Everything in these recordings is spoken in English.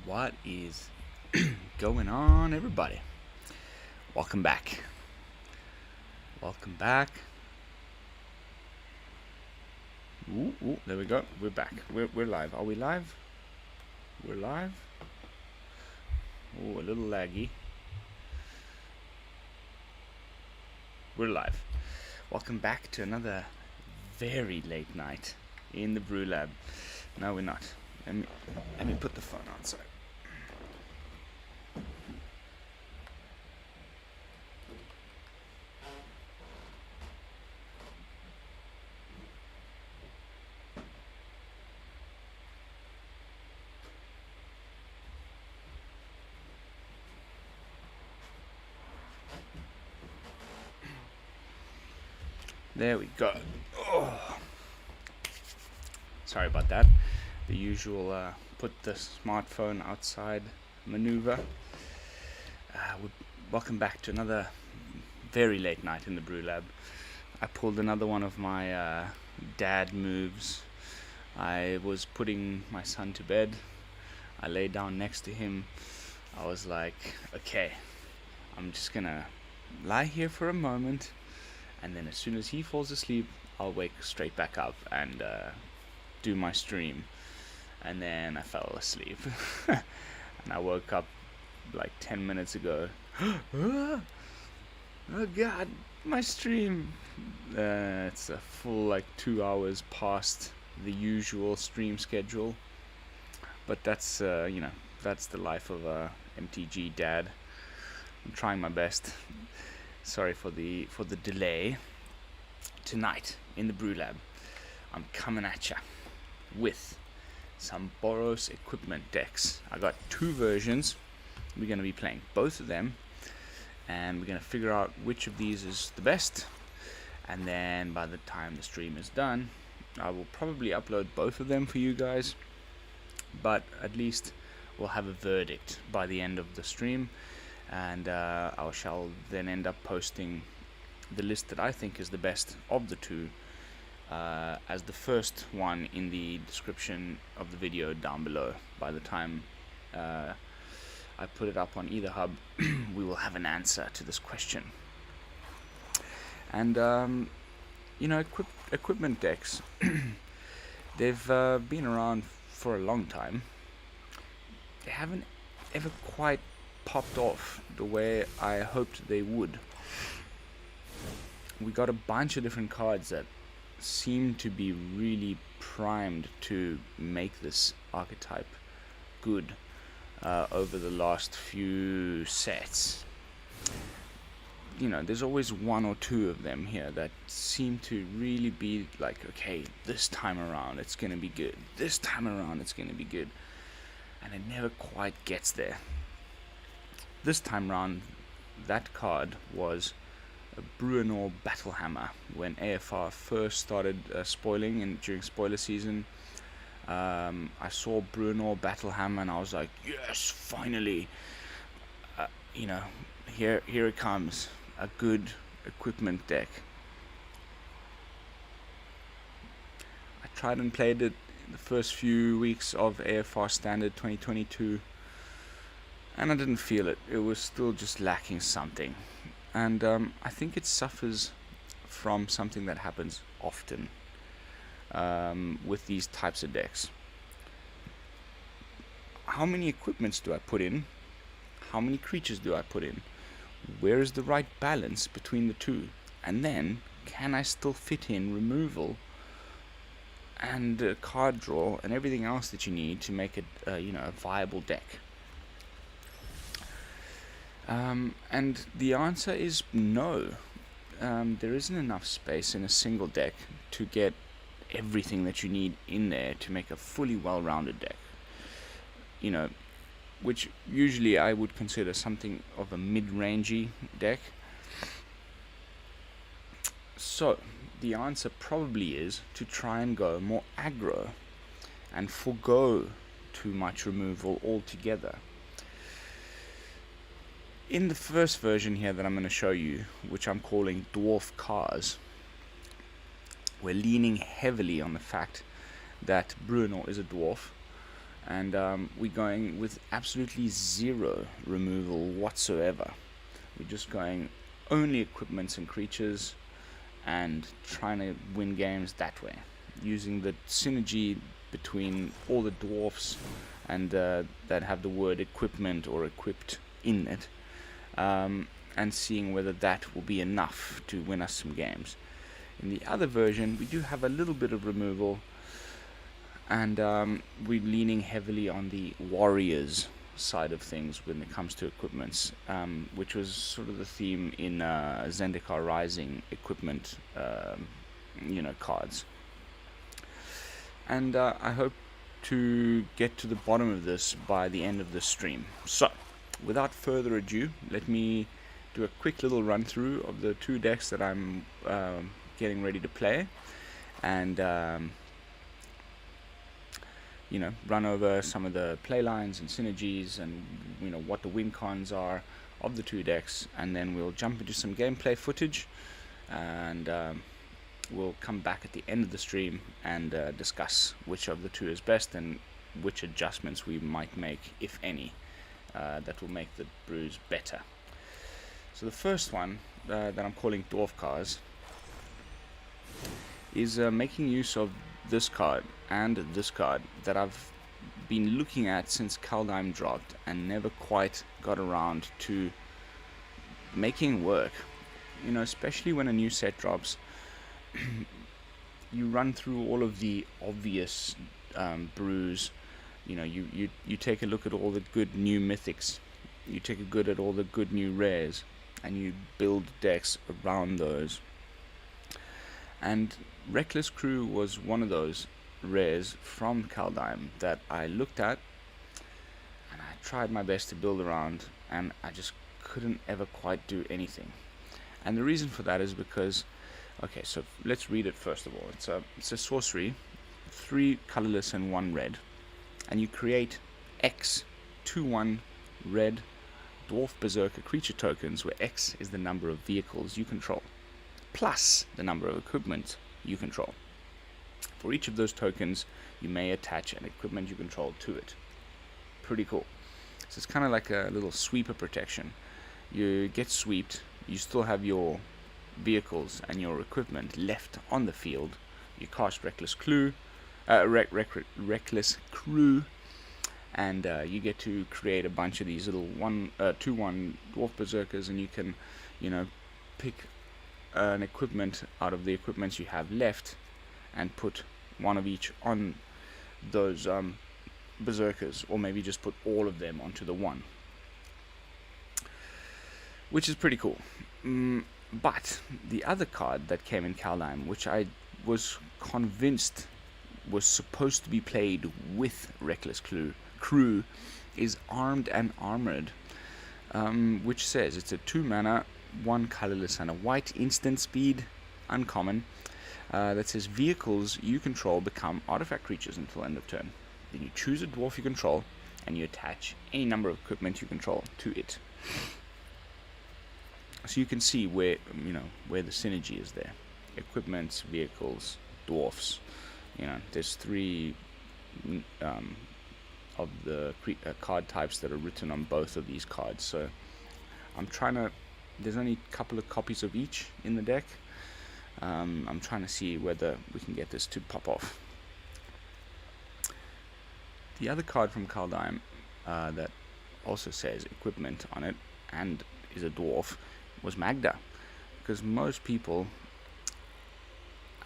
What is going on, everybody? Welcome back. Welcome back. Ooh, there we go. We're back. We're live. Are we live? We're live. Oh, a little laggy. We're live. Welcome back to another very late night in the BrewLab. No, we're not. Let me put the phone outside. There we go. Oh. Sorry about that. The usual put the smartphone outside maneuver. Welcome back to another very late night in the BrewLab. I pulled another one of my dad moves. I was putting my son to bed. I lay down next to him. I was like, okay, I'm just gonna lie here for a moment, and then as soon as he falls asleep, I'll wake straight back up and do my stream. And then I fell asleep. And I woke up like 10 minutes ago. Oh god, my stream. It's a full like 2 hours past the usual stream schedule. But that's, that's the life of a MTG dad. I'm trying my best. Sorry for the delay. Tonight in the BrewLab, I'm coming at ya with some Boros equipment decks. I got two versions. We're going to be playing both of them, and we're going to figure out which of these is the best. And then by the time the stream is done, I will probably upload both of them for you guys, but at least we'll have a verdict by the end of the stream. And I shall then end up posting the list that I think is the best of the two as the first one in the description of the video down below. By the time I put it up on either hub, we will have an answer to this question. And equipment decks, they've been around for a long time. They haven't ever quite popped off the way I hoped they would. We got a bunch of different cards that seem to be really primed to make this archetype good over the last few sets. There's always one or two of them here that seem to really be like, okay, this time around it's gonna be good, this time around it's gonna be good, and it never quite gets there. This time round, that card was a BrewLab Battle Hammer. When AFR first started spoiling during spoiler season, I saw BrewLab Battle Hammer and I was like, yes, finally, here it comes, a good equipment deck. I tried and played it in the first few weeks of AFR Standard 2022. And I didn't feel it. It was still just lacking something. And I think it suffers from something that happens often with these types of decks. How many equipments do I put in? How many creatures do I put in? Where is the right balance between the two? And then, can I still fit in removal and card draw and everything else that you need to make it a viable deck? And the answer is no. There isn't enough space in a single deck to get everything that you need in there to make a fully well-rounded deck. Which usually I would consider something of a mid-rangey deck. So, the answer probably is to try and go more aggro and forgo too much removal altogether. In the first version here that I'm going to show you, which I'm calling Dwarf Cars, we're leaning heavily on the fact that BrewLab is a dwarf and we're going with absolutely zero removal whatsoever. We're just going only equipments and creatures and trying to win games that way, using the synergy between all the dwarfs and that have the word equipment or equipped in it, and seeing whether that will be enough to win us some games. In the other version, we do have a little bit of removal, and we're leaning heavily on the warriors side of things when it comes to equipments, which was sort of the theme in Zendikar Rising equipment, cards. And I hope to get to the bottom of this by the end of the stream. So, without further ado, let me do a quick little run through of the two decks that I'm getting ready to play, and run over some of the play lines and synergies, and what the win cons are of the two decks, and then we'll jump into some gameplay footage, and we'll come back at the end of the stream and discuss which of the two is best and which adjustments we might make, if any, that will make the brews better. So the first one that I'm calling Dwarf Cars is making use of this card and this card that I've been looking at since Kaldheim dropped and never quite got around to making work. Especially when a new set drops, you run through all of the obvious brews. You take a look at all the good new mythics, you take a good at all the good new rares, and you build decks around those. And Reckless Crew was one of those rares from Kaldheim that I looked at, and I tried my best to build around, and I just couldn't ever quite do anything. And the reason for that is because, okay, so let's read it first of all. It's a sorcery, 3 colorless and 1 red, and you create X 2/1 red Dwarf Berserker creature tokens, where X is the number of vehicles you control, plus the number of equipment you control. For each of those tokens, you may attach an equipment you control to it. Pretty cool. So it's kind of like a little sweeper protection. You get sweeped, you still have your vehicles and your equipment left on the field. You cast Reckless Crew, and you get to create a bunch of these little 2/1 Dwarf Berserkers, and you can, pick an equipment out of the equipments you have left and put one of each on those berserkers, or maybe just put all of them onto the one, which is pretty cool. But the other card that came in Kaldheim, which I was convinced was supposed to be played with Reckless Crew, is Armed and Armored, which says it's a 2 mana, 1 colorless and a white instant speed, uncommon, that says vehicles you control become artifact creatures until end of turn. Then you choose a dwarf you control and you attach any number of equipment you control to it. So you can see where the synergy is there. Equipments, vehicles, dwarfs. There's 3 of the card types that are written on both of these cards. So I'm trying to. There's only a couple of copies of each in the deck. I'm trying to see whether we can get this to pop off. The other card from Kaldheim that also says equipment on it and is a dwarf was Magda, because most people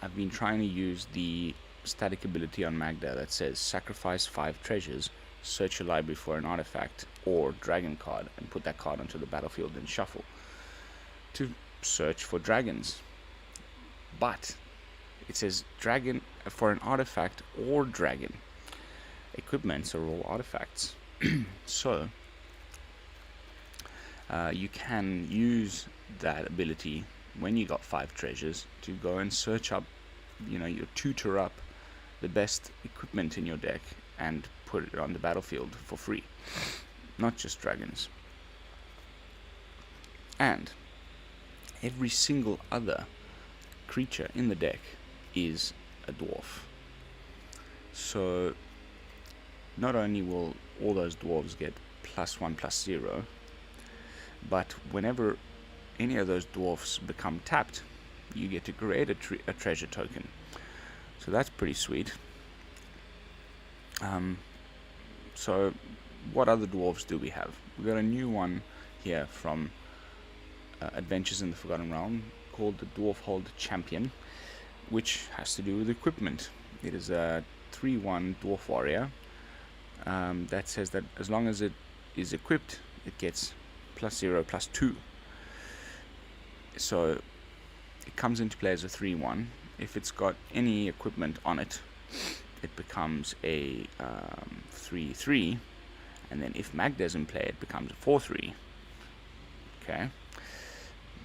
have been trying to use the static ability on Magda that says sacrifice 5 treasures, search your library for an artifact or dragon card, and put that card onto the battlefield and shuffle to search for dragons. But it says dragon for an artifact or dragon. Equipments are all artifacts. So you can use that ability when you got 5 treasures to go and search up, you tutor up the best equipment in your deck and put it on the battlefield for free. Not just dragons. And every single other creature in the deck is a dwarf. So not only will all those dwarves get +1/+0, but whenever any of those dwarfs become tapped, you get to create a treasure token. So that's pretty sweet. So what other dwarves do we have? We've got a new one here from Adventures in the Forgotten Realm called the Dwarven Champion, which has to do with equipment. It is a 3/1 dwarf warrior that says that as long as it is equipped, it gets +0/+2. So it comes into play as a 3/1. If it's got any equipment on it, it becomes a 3/3, and then if Magda is in play, it becomes a 4/3. Okay,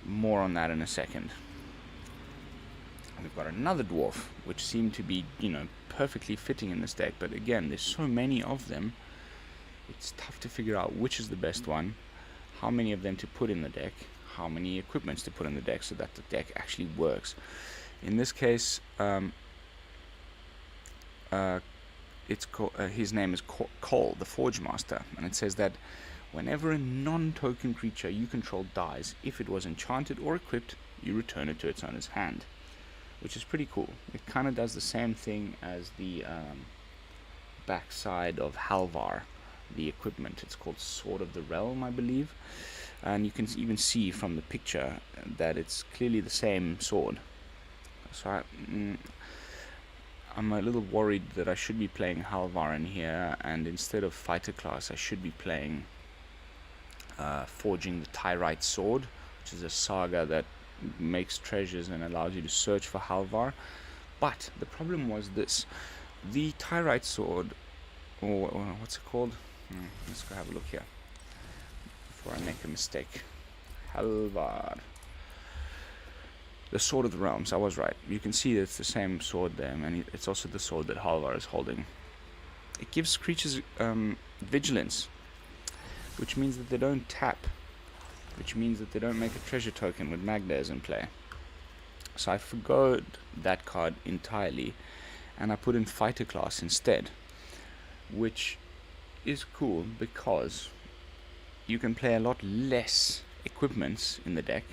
more on that in a second. We've got another dwarf, which seem to be, perfectly fitting in this deck, but again, there's so many of them, it's tough to figure out which is the best one, how many of them to put in the deck, how many equipments to put in the deck so that the deck actually works. In this case, his name is Cole, the Forge Master, and it says that whenever a non-token creature you control dies, if it was enchanted or equipped, you return it to its owner's hand, which is pretty cool. It kind of does the same thing as the backside of Halvar, the equipment. It's called Sword of the Realm, I believe, and you can even see from the picture that it's clearly the same sword. So I'm a little worried that I should be playing Halvar in here, and instead of fighter class I should be playing Forging the Tyrite Sword, which is a saga that makes treasures and allows you to search for Halvar. But the problem was this: the Tyrite Sword, or what's it called? Let's go have a look here before I make a mistake. Halvar, the Sword of the Realms. I was right. You can see that it's the same sword there, and it's also the sword that Halvar is holding. It gives creatures vigilance, which means that they don't tap, which means that they don't make a treasure token when Magda is in play. So I forgot that card entirely, and I put in fighter class instead, which is cool because you can play a lot less equipments in the deck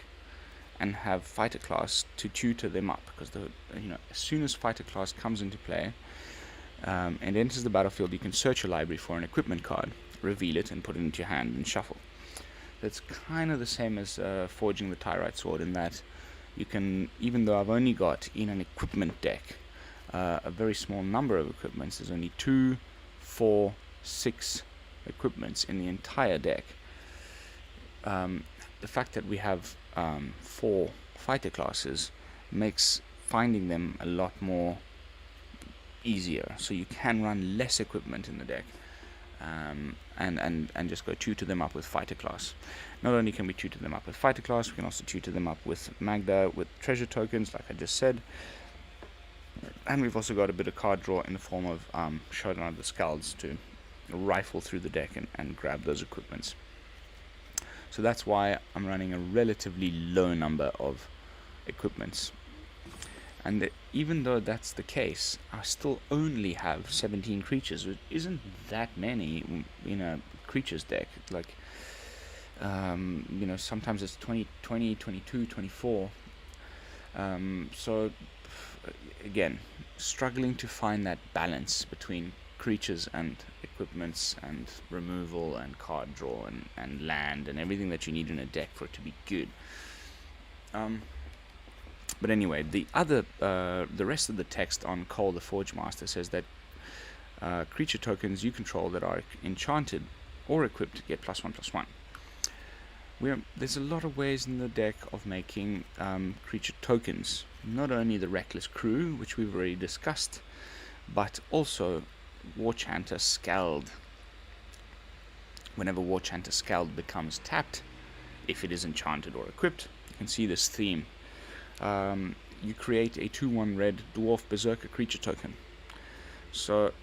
and have fighter class to tutor them up, because as soon as fighter class comes into play and enters the battlefield, you can search your library for an equipment card, reveal it, and put it into your hand and shuffle. That's kind of the same as Forging the Tyrite Sword, in that you can, even though I've only got in an equipment deck a very small number of equipments, there's only 2, 4, 6 equipments in the entire deck. The fact that we have 4 fighter classes makes finding them a lot more easier, so you can run less equipment in the deck. And just go tutor them up with fighter class. Not only can we tutor them up with fighter class, we can also tutor them up with Magda, with treasure tokens, like I just said. And we've also got a bit of card draw in the form of Showdown of the Skalds to rifle through the deck and grab those equipments. So that's why I'm running a relatively low number of equipments. And even though that's the case, I still only have 17 creatures, which isn't that many in a creatures deck. Like, sometimes it's 20, 22, 24. So, again, struggling to find that balance between creatures and equipments and removal and card draw and land and everything that you need in a deck for it to be good. But anyway, the rest of the text on Cole the Forge Master says that creature tokens you control that are enchanted or equipped get +1/+1. There's a lot of ways in the deck of making creature tokens. Not only the Reckless Crew, which we've already discussed, but also Warchanter Skald. Whenever Warchanter Skald becomes tapped, if it is enchanted or equipped, you can see this theme. You create a 2/1 red Dwarf Berserker creature token. So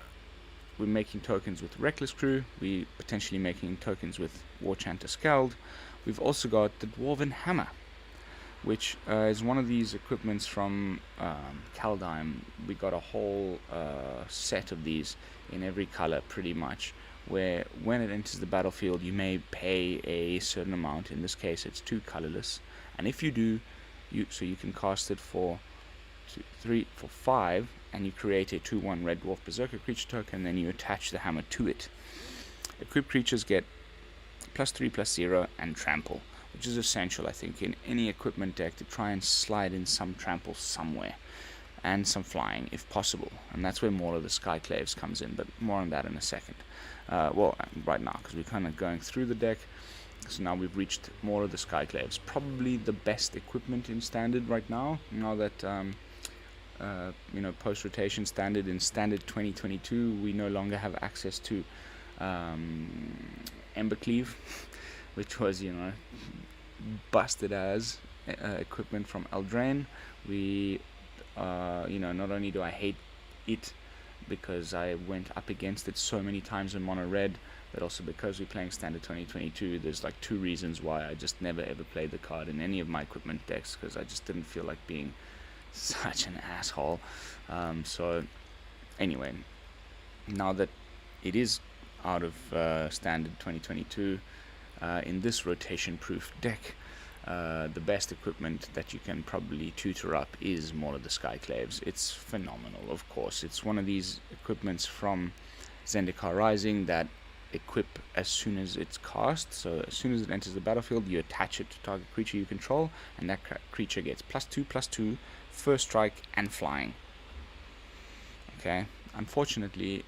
we're making tokens with Reckless Crew, we're potentially making tokens with Warchanter Skald. We've also got the Dwarven Hammer, which is one of these equipments from Kaldheim. We got a whole set of these in every color pretty much, where when it enters the battlefield you may pay a certain amount. In this case it's 2 colorless, and if you do, you can cast it for 5, and you create a 2/1 red dwarf berserker creature token, and then you attach the hammer to it. Equipped creatures get +3/+0 and trample, which is essential, I think, in any equipment deck to try and slide in some trample somewhere, and some flying if possible, and that's where more of the Skyclaves comes in, but more on that in a second. Well, right now, because we're kind of going through the deck, so now we've reached more of the Skyclaves. Probably the best equipment in Standard right now that post-rotation Standard, in Standard 2022, we no longer have access to Embercleave, which was, busted as equipment from Eldraine. We, not only do I hate it because I went up against it so many times in mono red, but also because we're playing Standard 2022, there's like 2 reasons why I just never ever played the card in any of my equipment decks, because I just didn't feel like being such an asshole. So anyway, now that it is out of Standard 2022, in this rotation proof deck, the best equipment that you can probably tutor up is more of the Skyclaves. It's phenomenal, of course. It's one of these equipments from Zendikar Rising that equip as soon as it's cast. So as soon as it enters the battlefield, you attach it to target creature you control, and that creature gets +2/+2, first strike, and flying. Okay, unfortunately,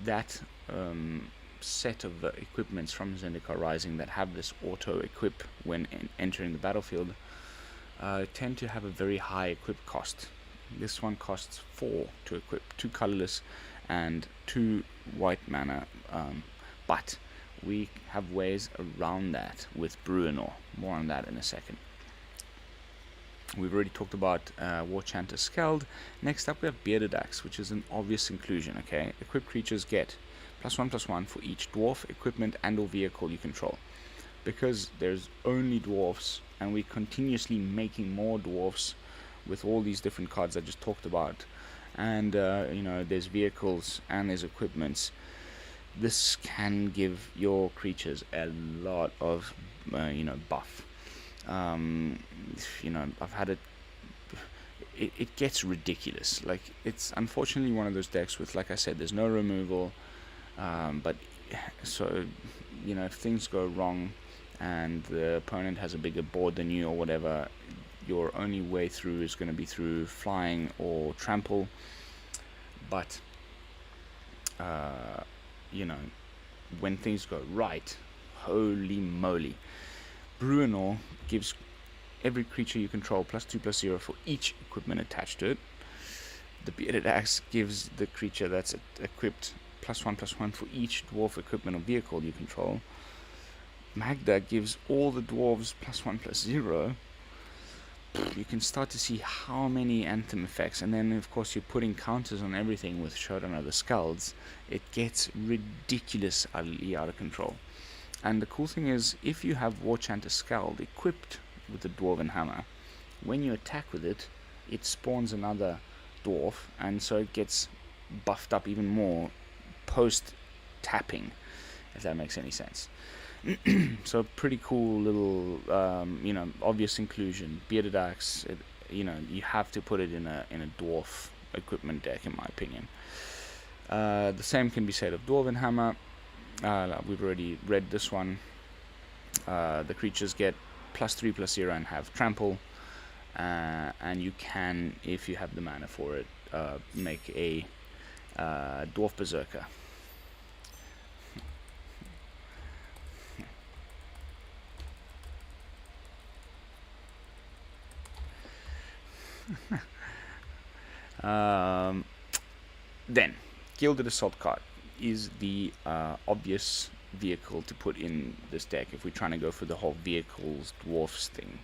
that set of equipments from Zendikar Rising that have this auto equip when entering the battlefield tend to have a very high equip cost. This one costs 4 to equip, 2 colorless and 2 white mana, but we have ways around that with Bruenor. More on that in a second. We've already talked about Warchanter Skeld. Next up we have Bearded Axe, which is an obvious inclusion. Okay, equipped creatures get +1/+1 for each dwarf, equipment, and or vehicle you control. Because there's only dwarfs, and we're continuously making more dwarfs with all these different cards I just talked about, and there's vehicles and there's equipments, this can give your creatures a lot of buff. I've had it gets ridiculous. Like, it's unfortunately one of those decks with, like I said, there's no removal, but so if things go wrong and the opponent has a bigger board than you or whatever, your only way through is going to be through flying or trample. But when things go right, holy moly, Bruenor gives every creature you control +2/+0 for each equipment attached to it. The Bearded Axe gives the creature that's equipped +1/+1 for each dwarf, equipment, or vehicle you control. Magda gives all the dwarves +1/+0. You can start to see how many Anthem effects, and then of course you're putting counters on everything with Showdown of the Skulls. It gets ridiculously out of control. And the cool thing is, if you have Warchanter Skald equipped with the Dwarven Hammer, when you attack with it, it spawns another dwarf, and so it gets buffed up even more post tapping, if that makes any sense. So pretty cool little obvious inclusion. Bearded Axe, you have to put it in a dwarf equipment deck, in my opinion. The same can be said of Dwarven Hammer. We've already read this one. The creatures get +3/+0 and have trample, and you can, if you have the mana for it, make a dwarf berserker. Then Gilded Assault card is the obvious vehicle to put in this deck if we're trying to go for the whole vehicles dwarfs thing,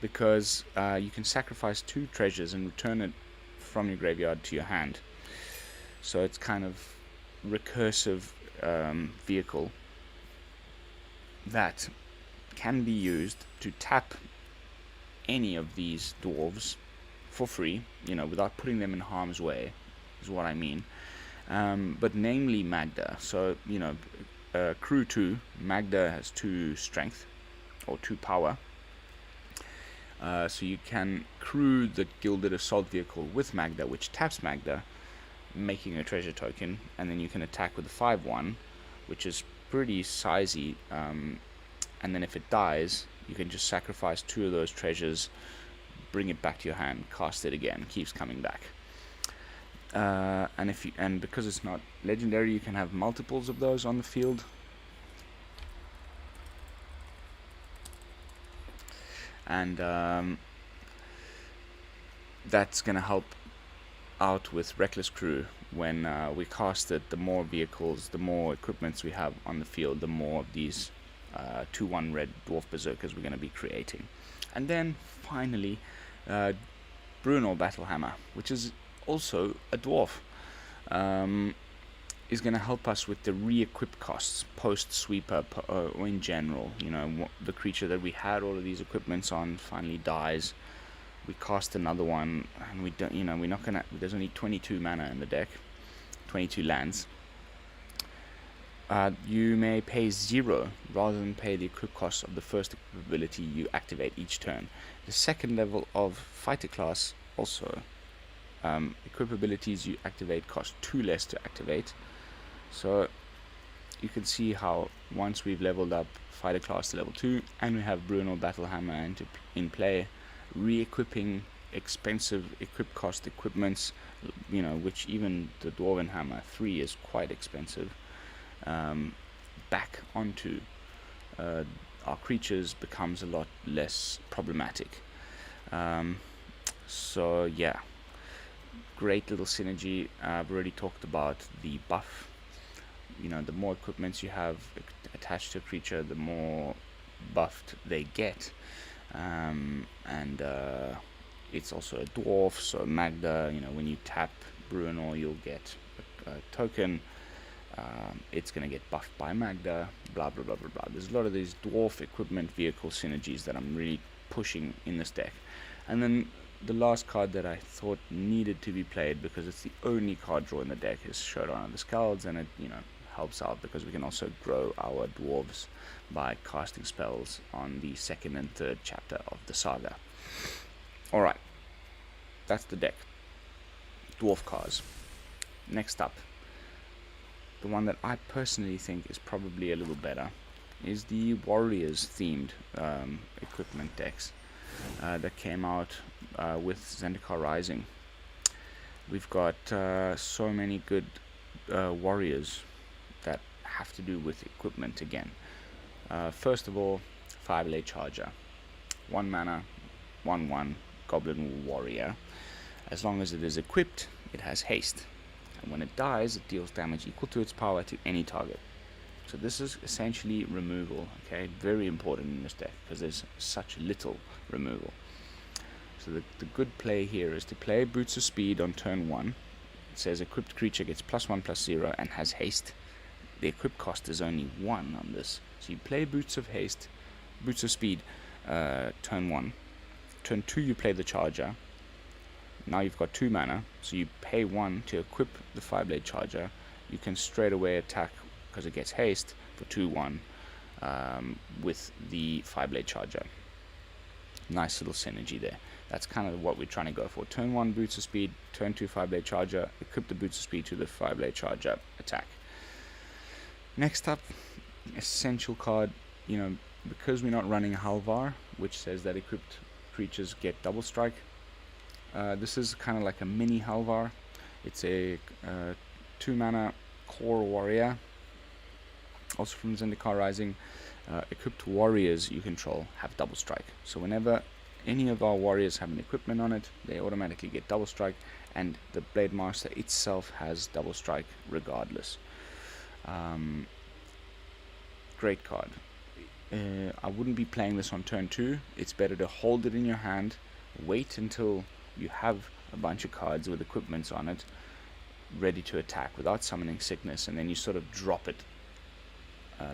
because you can sacrifice 2 treasures and return it from your graveyard to your hand. So it's kind of recursive vehicle that can be used to tap any of these dwarves for free, without putting them in harm's way, is what I mean. But namely Magda. So, crew 2, Magda has 2 strength, or 2 power. So you can crew the Gilded Assault vehicle with Magda, which taps Magda, making a treasure token, and then you can attack with the 5/1, which is pretty sizey, and then if it dies, you can just sacrifice 2 of those treasures, bring it back to your hand, cast it again, keeps coming back. And because it's not legendary, you can have multiples of those on the field. And that's going to help out with Reckless Crew. When we cast it, the more vehicles, the more equipments we have on the field, the more of these 2/1 red dwarf berserkers we're going to be creating. And then finally, BrewLab Battle Hammer, which is also a dwarf, is going to help us with the re-equip costs post sweeper, or in general. The creature that we had all of these equipments on finally dies. We cast another one, and we don't. We're not gonna. There's only 22 mana in the deck, 22 lands. You may pay 0 rather than pay the equip cost of the first equip ability you activate each turn. The second level of fighter class also. Equip abilities you activate cost 2 less to activate. So you can see how once we've leveled up fighter class to level 2 and we have BrewLab Battle Hammer in play, re-equipping expensive equip cost equipments, which even the Dwarven Hammer 3 is quite expensive, back onto our creatures becomes a lot less problematic. So yeah, great little synergy. I've already talked about the buff. The more equipments you have attached to a creature, the more buffed they get. And it's also a dwarf, so Magda, when you tap Bruno, you'll get a token. It's going to get buffed by Magda, blah blah blah blah blah. There's a lot of these dwarf equipment vehicle synergies that I'm really pushing in this deck. And then the last card that I thought needed to be played, because it's the only card draw in the deck, is Showdown of the Skalds, and it helps out because we can also grow our dwarves by casting spells on the 2nd and 3rd chapter of the saga. Alright, that's the deck. Dwarf cards. Next up, the one that I personally think is probably a little better is the Warriors themed equipment decks that came out with Zendikar Rising. We've got so many good warriors that have to do with equipment again. First of all, Fireblade Charger. 1 mana, 1/1 Goblin Warrior. As long as it is equipped, it has haste. And when it dies, it deals damage equal to its power to any target. So this is essentially removal, okay? Very important in this deck because there's such little removal. So the good play here is to play Boots of Speed on turn 1. It says equipped creature gets +1/+0 and has haste. The equip cost is only 1 on this. So you play Boots of Speed, turn 1. Turn 2 you play the Charger. Now you've got 2 mana, so you pay 1 to equip the Fireblade Charger. You can straight away attack because it gets haste for 2/1 with the Fireblade Charger. Nice little synergy there. That's kind of what we're trying to go for. Turn 1 Boots of Speed, turn 2 Fireblade Charger, equip the Boots of Speed to the Fireblade Charger, attack. Next up, essential card, because we're not running Halvar, which says that equipped creatures get double strike. This is kind of like a mini Halvar. It's a 2 mana core warrior, also from Zendikar Rising. Equipped warriors you control have double strike. So whenever any of our warriors have an equipment on it, they automatically get double strike, and the Blade Master itself has double strike regardless. Great card. I wouldn't be playing this on turn 2. It's better to hold it in your hand, wait until you have a bunch of cards with equipments on it ready to attack without summoning sickness, and then you sort of drop it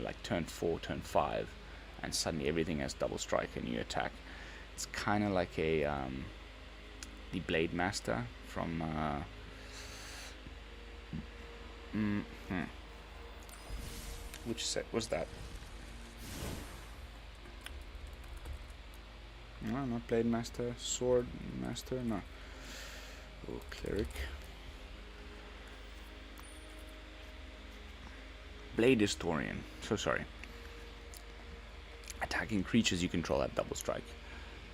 like turn 4, turn 5, and suddenly everything has double strike and you attack. It's kind of like a the Blade Master from which set was that? No, not Blade Master, Sword Master, no. Oh, Cleric. Blade Historian, so sorry. Attacking creatures you control at double strike.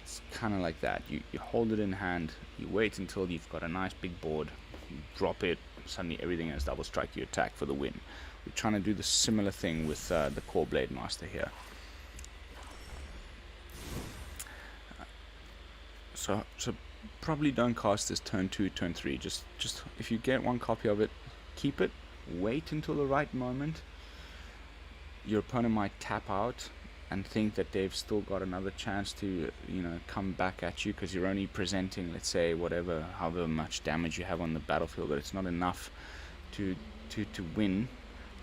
It's kind of like that. You hold it in hand, you wait until you've got a nice big board, you drop it, suddenly everything has double strike, you attack for the win. We're trying to do the similar thing with the core Blade Master here. So probably don't cast this turn 2, turn 3. Just if you get one copy of it, keep it. Wait until the right moment. Your opponent might tap out and think that they've still got another chance to, you know, come back at you because you're only presenting, let's say, however much damage you have on the battlefield, but it's not enough to win.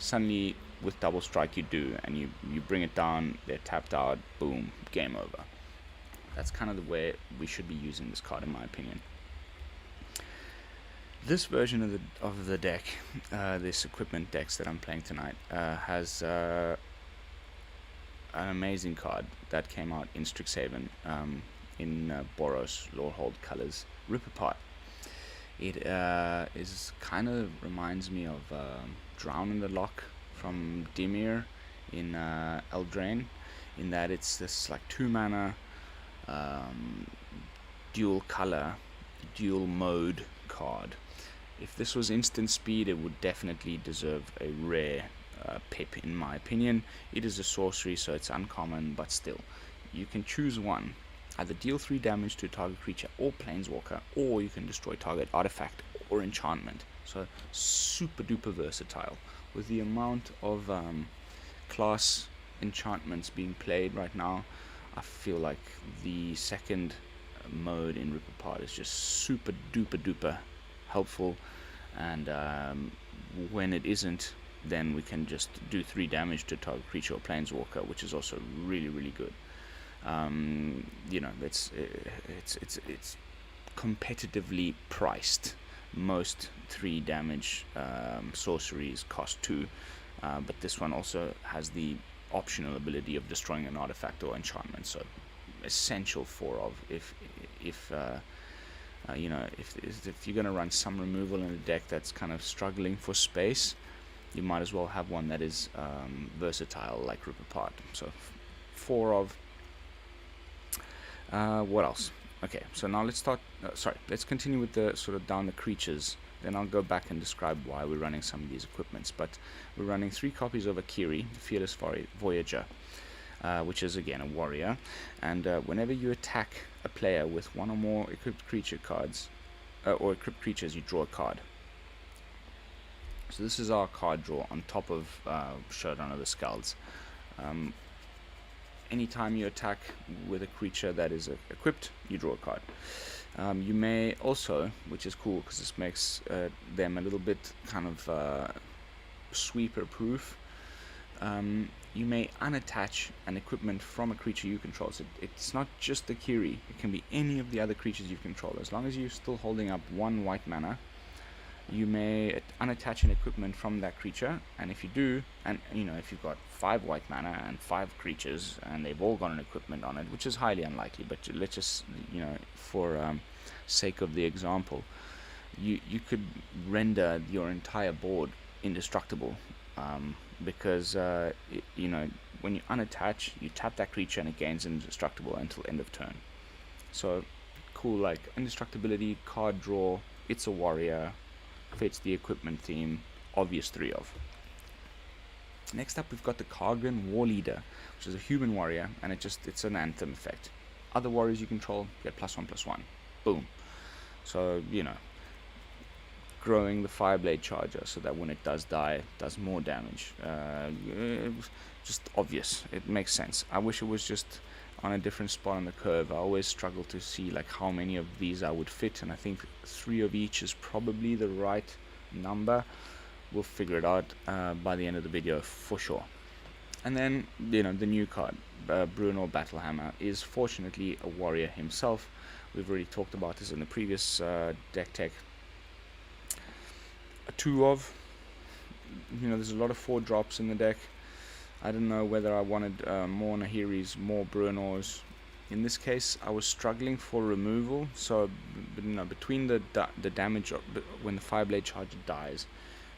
Suddenly, with double strike, you do, and you bring it down. They're tapped out. Boom, game over. That's kind of the way we should be using this card, in my opinion. This version of the deck, this equipment decks that I'm playing tonight, has an amazing card that came out in Strixhaven in Boros Lorehold colors, Rip Apart. It is kind of reminds me of Drown in the Loch from Dimir in Eldraine, in that it's this like 2-mana dual color, dual mode card. If this was instant speed, it would definitely deserve a rare pip, in my opinion. It is a sorcery, so it's uncommon, but still, you can choose one. Either deal 3 damage to a target creature or planeswalker, or you can destroy target artifact or enchantment. So super duper versatile. With the amount of class enchantments being played right now, I feel like the second mode in Rip Apart is just super duper duper helpful, and when it isn't, then we can just do 3 damage to target creature or planeswalker, which is also really, really good. You know, it's competitively priced. Most 3 damage sorceries cost 2, but this one also has the optional ability of destroying an artifact or enchantment, so essential 4 of if you know, if you're going to run some removal in a deck that's kind of struggling for space, you might as well have one that is versatile like Rip Apart. So 4 of what else? Okay, so now let's start. Let's continue with the sort of down the creatures. Then I'll go back and describe why we're running some of these equipments. But we're running 3 copies of Akiri, the Fearless Voyager, which is again a warrior. And whenever you attack a player with 1 or more equipped creature cards, or equipped creatures, you draw a card. So this is our card draw on top of Showdown of the Skulls. Anytime you attack with a creature that is equipped, you draw a card. You may also, which is cool because this makes them a little bit kind of sweeper proof, you may unattach an equipment from a creature you control. So it's not just the Kiri, it can be any of the other creatures you control. As long as you're still holding up 1 white mana, you may unattach an equipment from that creature, and if you do, and you know, if you've got 5 white mana and 5 creatures and they've all got an equipment on it, which is highly unlikely, but let's just, you know, for sake of the example, you could render your entire board indestructible, because you know, when you unattach, you tap that creature and it gains indestructible until end of turn. So cool, like indestructibility, card draw, it's a warrior, fits the equipment theme, obvious 3 of. Next up, we've got the Kargan Warleader, which is a human warrior, and it's an anthem effect. Other warriors you control get +1/+1. Boom. So, you know, growing the Fireblade Charger so that when it does die, it does more damage. Just obvious. It makes sense. I wish it was just on a different spot on the curve. I always struggle to see like how many of these I would fit, and I think 3 of each is probably the right number. We'll figure it out by the end of the video for sure. And then, the new card, Bruno Battle Hammer, is fortunately a warrior himself. We've already talked about this in the previous deck tech. A 2 of, there's a lot of 4 drops in the deck. I don't know whether I wanted more Nahiris, more Brunos. In this case, I was struggling for removal, so between the damage when the Fireblade Charger dies,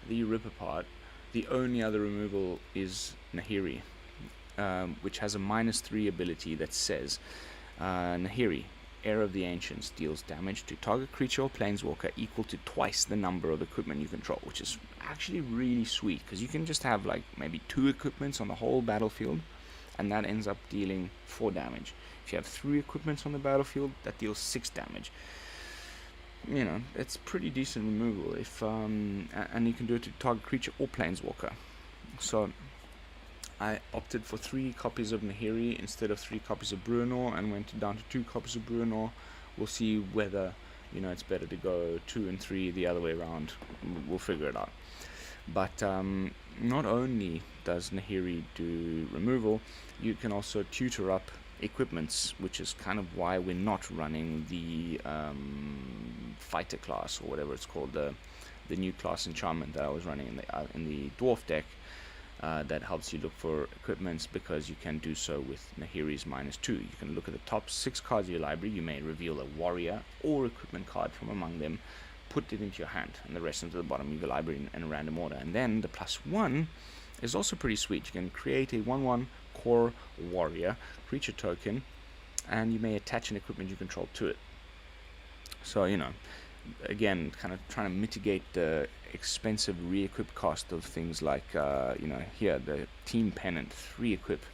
the rip apart, the only other removal is Nahiri, which has a -3 ability that says, Nahiri, Heir of the Ancients, deals damage to target creature or planeswalker equal to twice the number of equipment you control, which is actually really sweet, because you can just have like maybe 2 equipments on the whole battlefield, and that ends up dealing 4 damage. If you have 3 equipments on the battlefield, that deals 6 damage. It's pretty decent removal. And you can do it to target creature or planeswalker. So I opted for 3 copies of Nahiri instead of 3 copies of Bruno, and went down to 2 copies of Bruno. We'll see whether it's better to go 2 and 3 the other way around. We'll figure it out. But not only does Nahiri do removal, you can also tutor up equipments, which is kind of why we're not running the fighter class, or whatever it's called, the new class enchantment that I was running in the dwarf deck. That helps you look for equipments, because you can do so with Nahiri's -2. You can look at the top 6 cards of your library. You may reveal a warrior or equipment card from among them, put it into your hand, and the rest into the bottom of your library in a random order. And then the +1 is also pretty sweet. You can create a 1/1 core warrior creature token, and you may attach an equipment you control to it. So, again, kind of trying to mitigate the expensive re-equip cost of things like, here, the Team Pennant, 3 equip,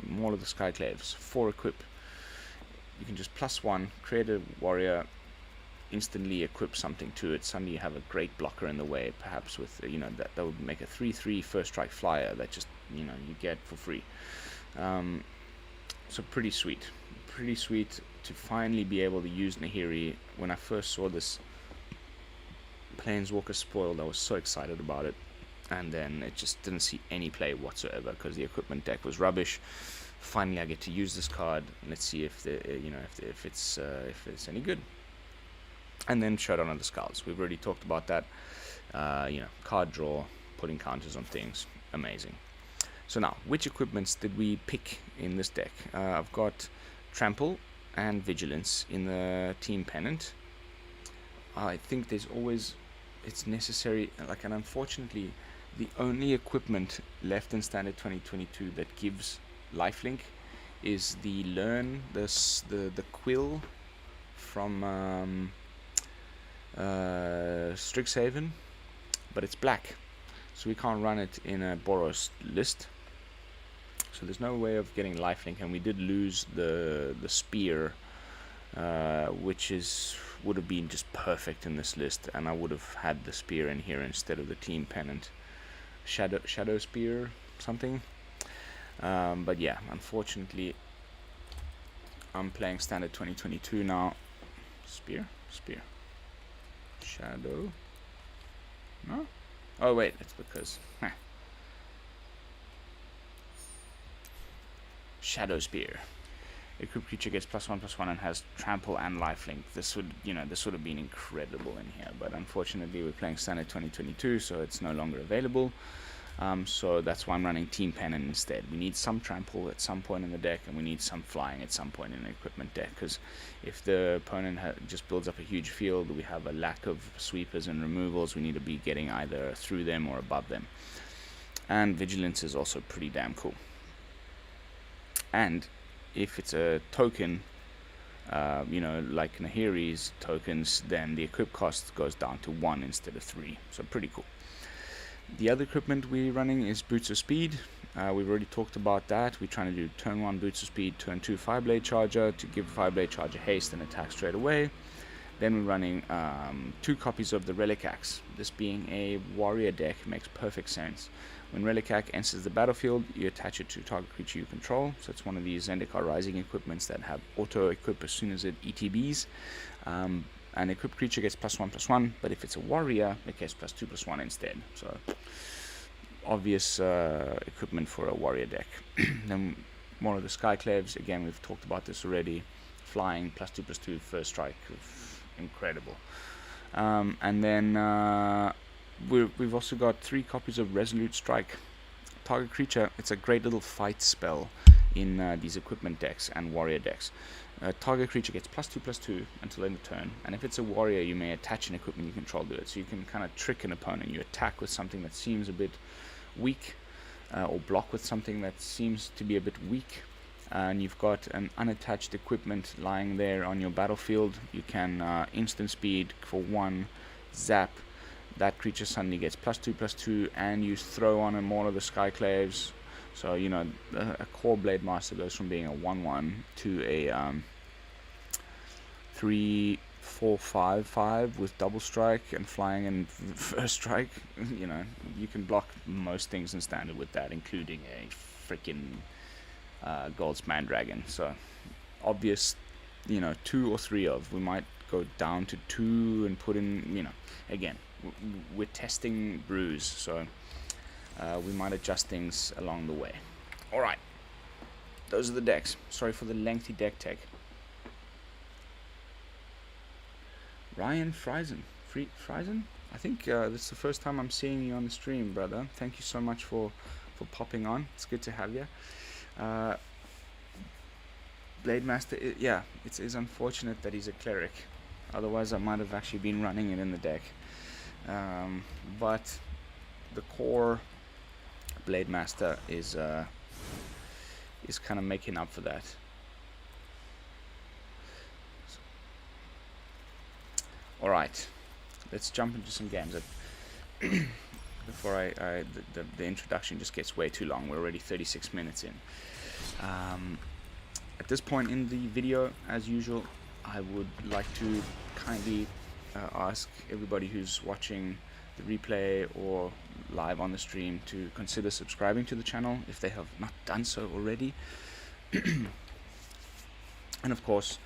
Maul of the Skyclaves, 4 equip. You can just +1, create a warrior, instantly equip something to it. Suddenly you have a great blocker in the way, perhaps with, that would make a 3/3 first strike flyer that just, you get for free. So pretty sweet to finally be able to use Nahiri. When I first saw this Planeswalker spoiled, I was so excited about it, and then it just didn't see any play whatsoever because the equipment deck was rubbish. Finally I get to use this card. Let's see if it's any good. And then Showdown of the Skulls. We've already talked about that. Card draw, putting counters on things, amazing. So now, which equipments did we pick in this deck? I've got Trample and Vigilance in the Team Pennant. I think it's necessary, and unfortunately, the only equipment left in Standard 2022 that gives lifelink is the Learn, the Quill from Strixhaven, but it's black, so we can't run it in a Boros list. So there's no way of getting lifelink, and we did lose the spear, which would have been just perfect in this list, and I would have had the spear in here instead of the Team Pennant. Shadow spear something. But yeah, unfortunately I'm playing Standard 2022 now. Spear Shadow. No? Oh wait, it's because Shadow Spear. Equipped creature gets +1/+1 and has trample and lifelink. This would have been incredible in here, but unfortunately we're playing Standard 2022, so it's no longer available. So that's why I'm running Team Pennant instead. We need some trample at some point in the deck, and we need some flying at some point in the equipment deck, because if the opponent just builds up a huge field, we have a lack of sweepers and removals. We need to be getting either through them or above them. And Vigilance is also pretty damn cool. And if it's a token, like Nahiri's tokens, then the equip cost goes down to 1 instead of 3. So pretty cool. The other equipment we're running is Boots of Speed. We've already talked about that. We're trying to do turn 1 Boots of Speed, turn 2 Fireblade Charger to give Fireblade Charger haste and attack straight away. Then we're running 2 copies of the Relic Axe. This being a warrior deck makes perfect sense. When Relic Axe enters the battlefield, you attach it to a target creature you control. So it's one of these Zendikar Rising equipments that have auto-equip as soon as it ETBs. An equipped creature gets +1/+1, but if it's a warrior, it gets +2/+1 instead. So obvious equipment for a warrior deck. Then more of the Skyclaves, again we've talked about this already, flying +2/+2 first strike, incredible. And then we've also got 3 copies of Resolute Strike. Target creature, it's a great little fight spell in these equipment decks and warrior decks. Target creature gets +2/+2 until end of turn, and if it's a warrior you may attach an equipment you control to it, so you can kind of trick an opponent. You attack with something that seems a bit weak, or block with something that seems to be a bit weak, and you've got an unattached equipment lying there on your battlefield. You can instant speed for 1, zap, that creature suddenly gets +2/+2, and you throw on more of the Skyclaves. So, you know, a core Blade Master goes from being a 1/1 to a 3/4/5/5 with double strike and flying and first strike. You know, you can block most things in standard with that, including a freaking Goldspan Dragon. So, obvious, you know, 2 or 3 of. We might go down to 2 and put in, you know, again, we're testing brews, so we might adjust things along the way. Alright, those are the decks. Sorry for the lengthy deck tech. Ryan Friesen. I think this is the first time I'm seeing you on the stream, brother. Thank you so much for popping on. It's good to have you. Blade Master, yeah, it is unfortunate that he's a cleric. Otherwise I might have actually been running it in the deck. But the core Blade Master is kind of making up for that. Alright, let's jump into some games. Before the introduction just gets way too long. We're already 36 minutes in. At this point in the video, as usual, I would like to kindly ask everybody who's watching the replay or live on the stream to consider subscribing to the channel if they have not done so already. And of course,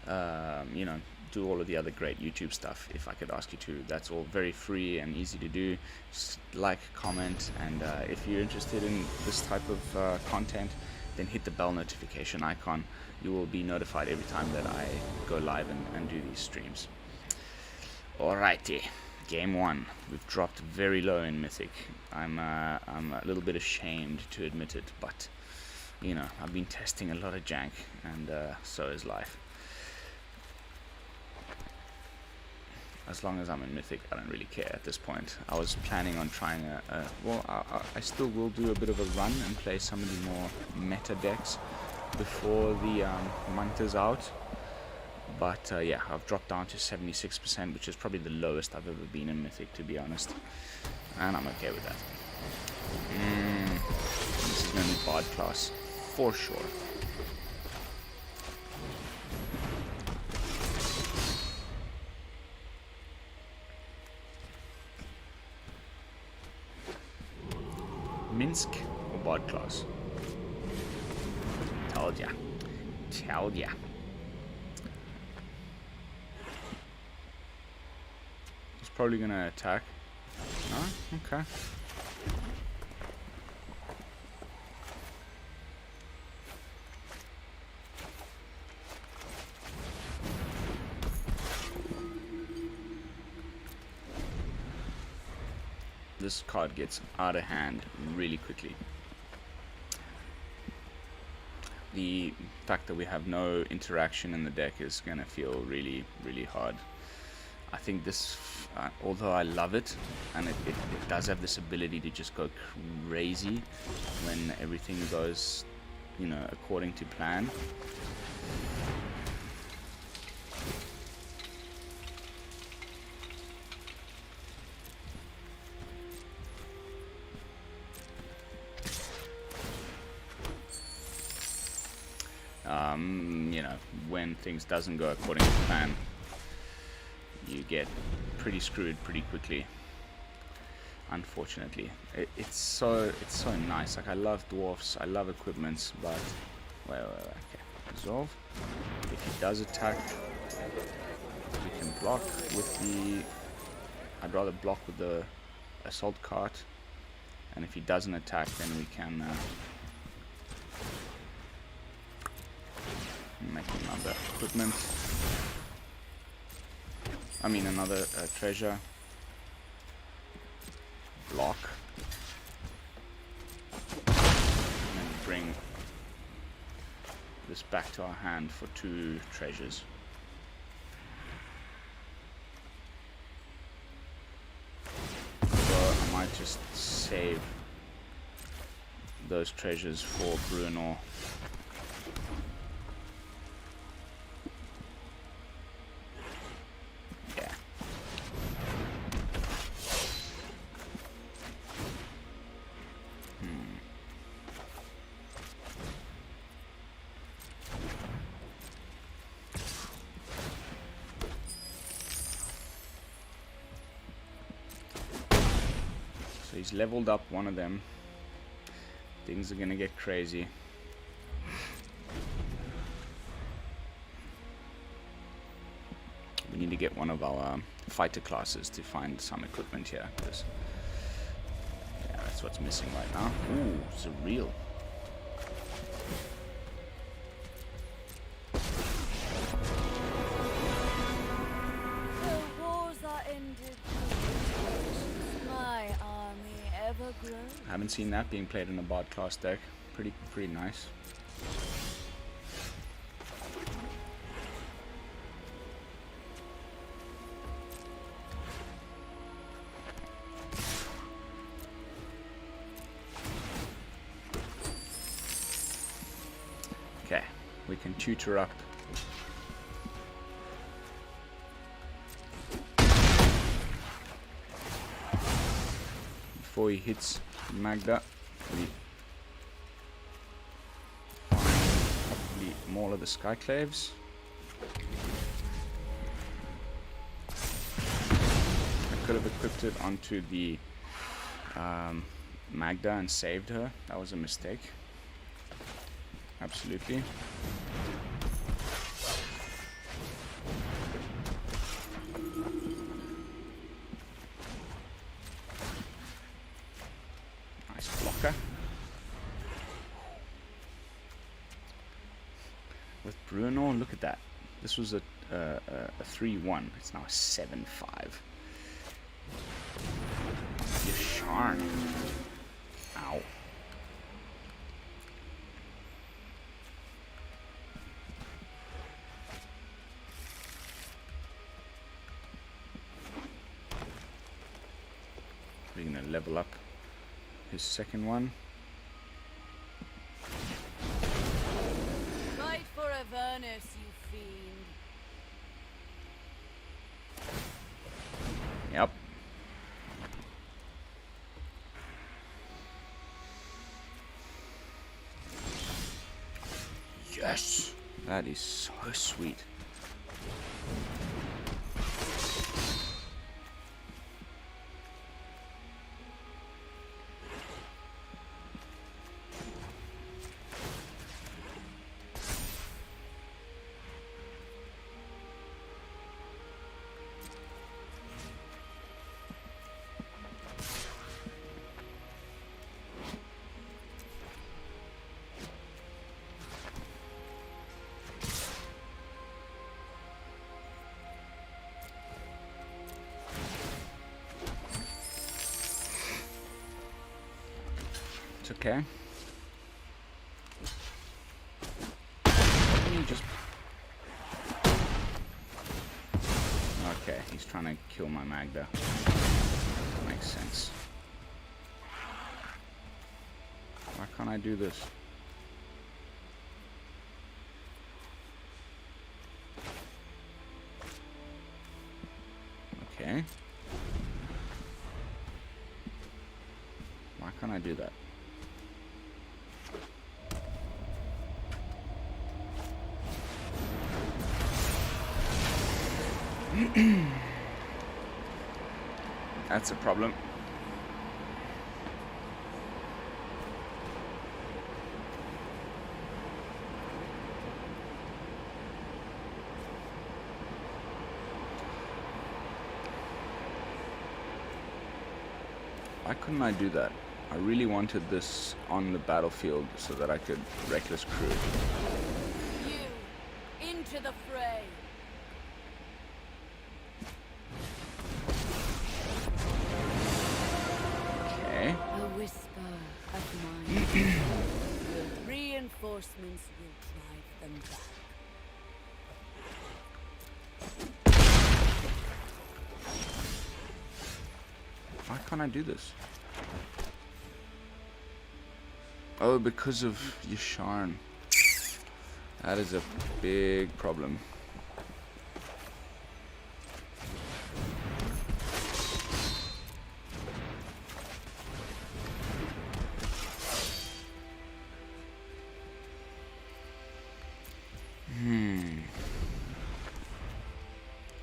you know, do all of the other great YouTube stuff if I could ask you to. That's all very free and easy to do. Just like, comment, and if you're interested in this type of content, then hit the bell notification icon. You will be notified every time that I go live and do these streams. Alrighty, game 1. We've dropped very low in Mythic. I'm a little bit ashamed to admit it, but you know, I've been testing a lot of jank, and so is life. As long as I'm in Mythic, I don't really care at this point. I was planning on trying I still will do a bit of a run and play some of the more meta decks before the month is out. But yeah, I've dropped down to 76%, which is probably the lowest I've ever been in Mythic, to be honest. And I'm okay with that. This is going to be Bard class, for sure. Minsk or Bard class? Told ya. Told ya. He's probably gonna attack. No? Okay. This card gets out of hand really quickly. The fact that we have no interaction in the deck is going to feel really, really hard. I think this, although I love it, and it does have this ability to just go crazy when everything goes, you know, according to plan. You know, when things doesn't go according to plan, you get pretty screwed pretty quickly. Unfortunately, it's so nice. Like, I love dwarfs, I love equipments, but wait, okay, resolve. If he does attack, we can block with the. I'd rather block with the assault cart And if he doesn't attack, then we can make another equipment. I mean another treasure block. And then bring this back to our hand for 2 treasures. So I might just save those treasures for Bruno. Yeah. So he's leveled up one of them. Things are gonna get crazy. We need to get one of our fighter classes to find some equipment here, because yeah, that's what's missing right now. Ooh, surreal. The wars are ended. My army ever grows. I haven't seen that being played in a bard class deck. Pretty nice. Okay, we can tutor up. Before he hits Magda, we find the Maul of the Skyclaves. I could have equipped it onto the Magda and saved her. That was a mistake. Absolutely. Nice blocker. With Bruno, look at that. This was a 3-1. It's now a 7-5. Yasharn. Ow. We're gonna level up his second one. Fight for Avernus, you fiend. Yep. Yes! That is so sweet. It's okay. Can you just... Okay, he's trying to kill my Magda. That makes sense. Why can't I do this? Okay. Why can't I do that? That's a problem. Why couldn't I do that? I really wanted this on the battlefield so that I could reckless crew it. You, into the fray. Okay. A whisper of mine. Reinforcements will drive them back. Why can't I do this? Oh, because of Yasharn. That is a big problem.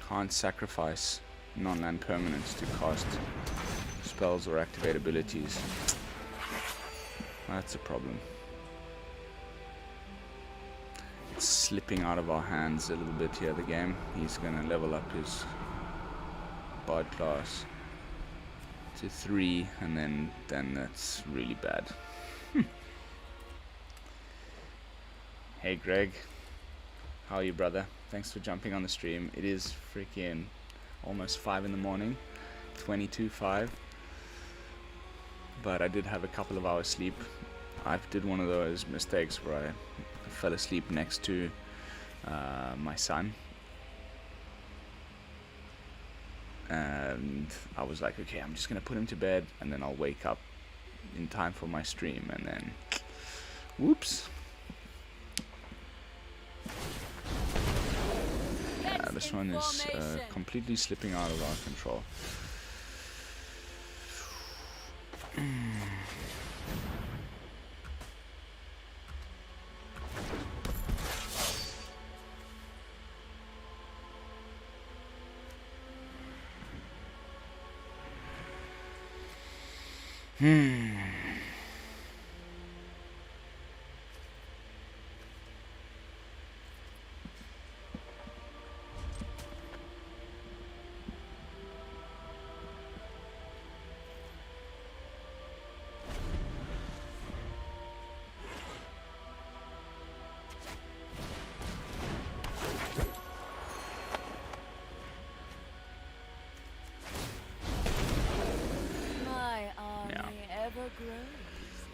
Can't sacrifice non-land permanents to cast spells or activate abilities. That's a problem. It's slipping out of our hands a little bit here, the game. He's gonna level up his bard class to 3, and then that's really bad. Hey Greg, how are you, brother? Thanks for jumping on the stream. It is freaking almost 5 in the morning, 22:05. But I did have a couple of hours sleep. I did one of those mistakes where I fell asleep next to my son. And I was like, okay, I'm just going to put him to bed and then I'll wake up in time for my stream. And then, whoops. Yeah, this one is completely slipping out of our control.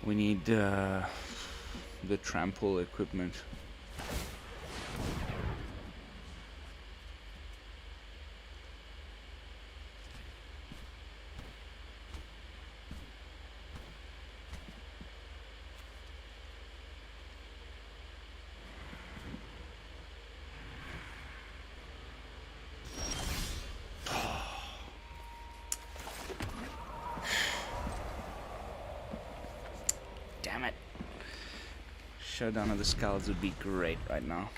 We need the trample equipment. Damn it. Showdown of the Skulls would be great right now.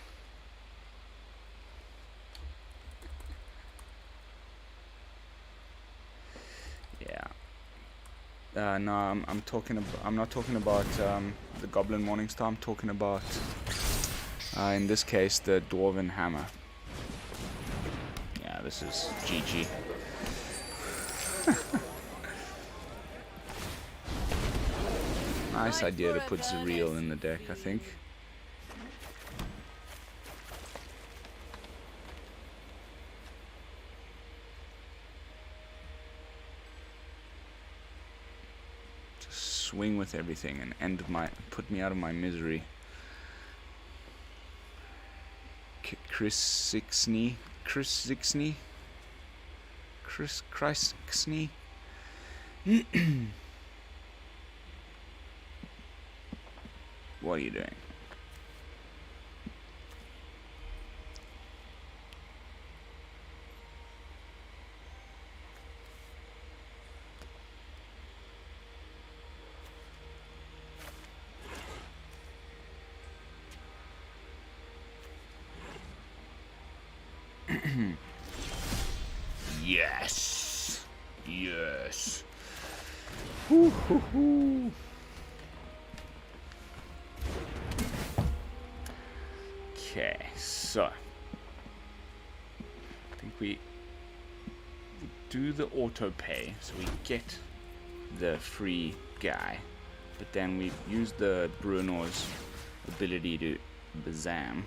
Yeah. No, I'm talking about. I'm not talking about the Goblin Morningstar. I'm talking about, in this case, the Dwarven Hammer. Yeah, this is GG. Nice idea to put Zuriel in the deck, I think. Just swing with everything and put me out of my misery. Chris Sixney. What are you doing? Yes. Yes. Hoo hoo hoo. Okay, so I think we do the auto pay, so we get the free guy. But then we used the Brunor's ability to Bazam.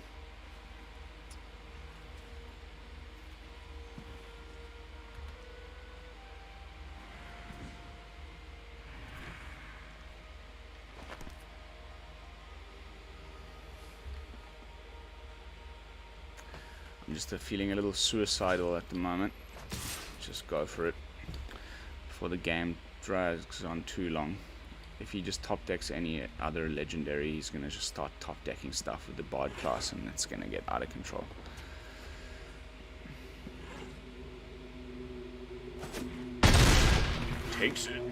I'm just feeling a little suicidal at the moment. Just go for it before the game drags on too long. If he just top decks any other legendary, he's gonna just start top decking stuff with the Bard class, and it's gonna get out of control. Takes it.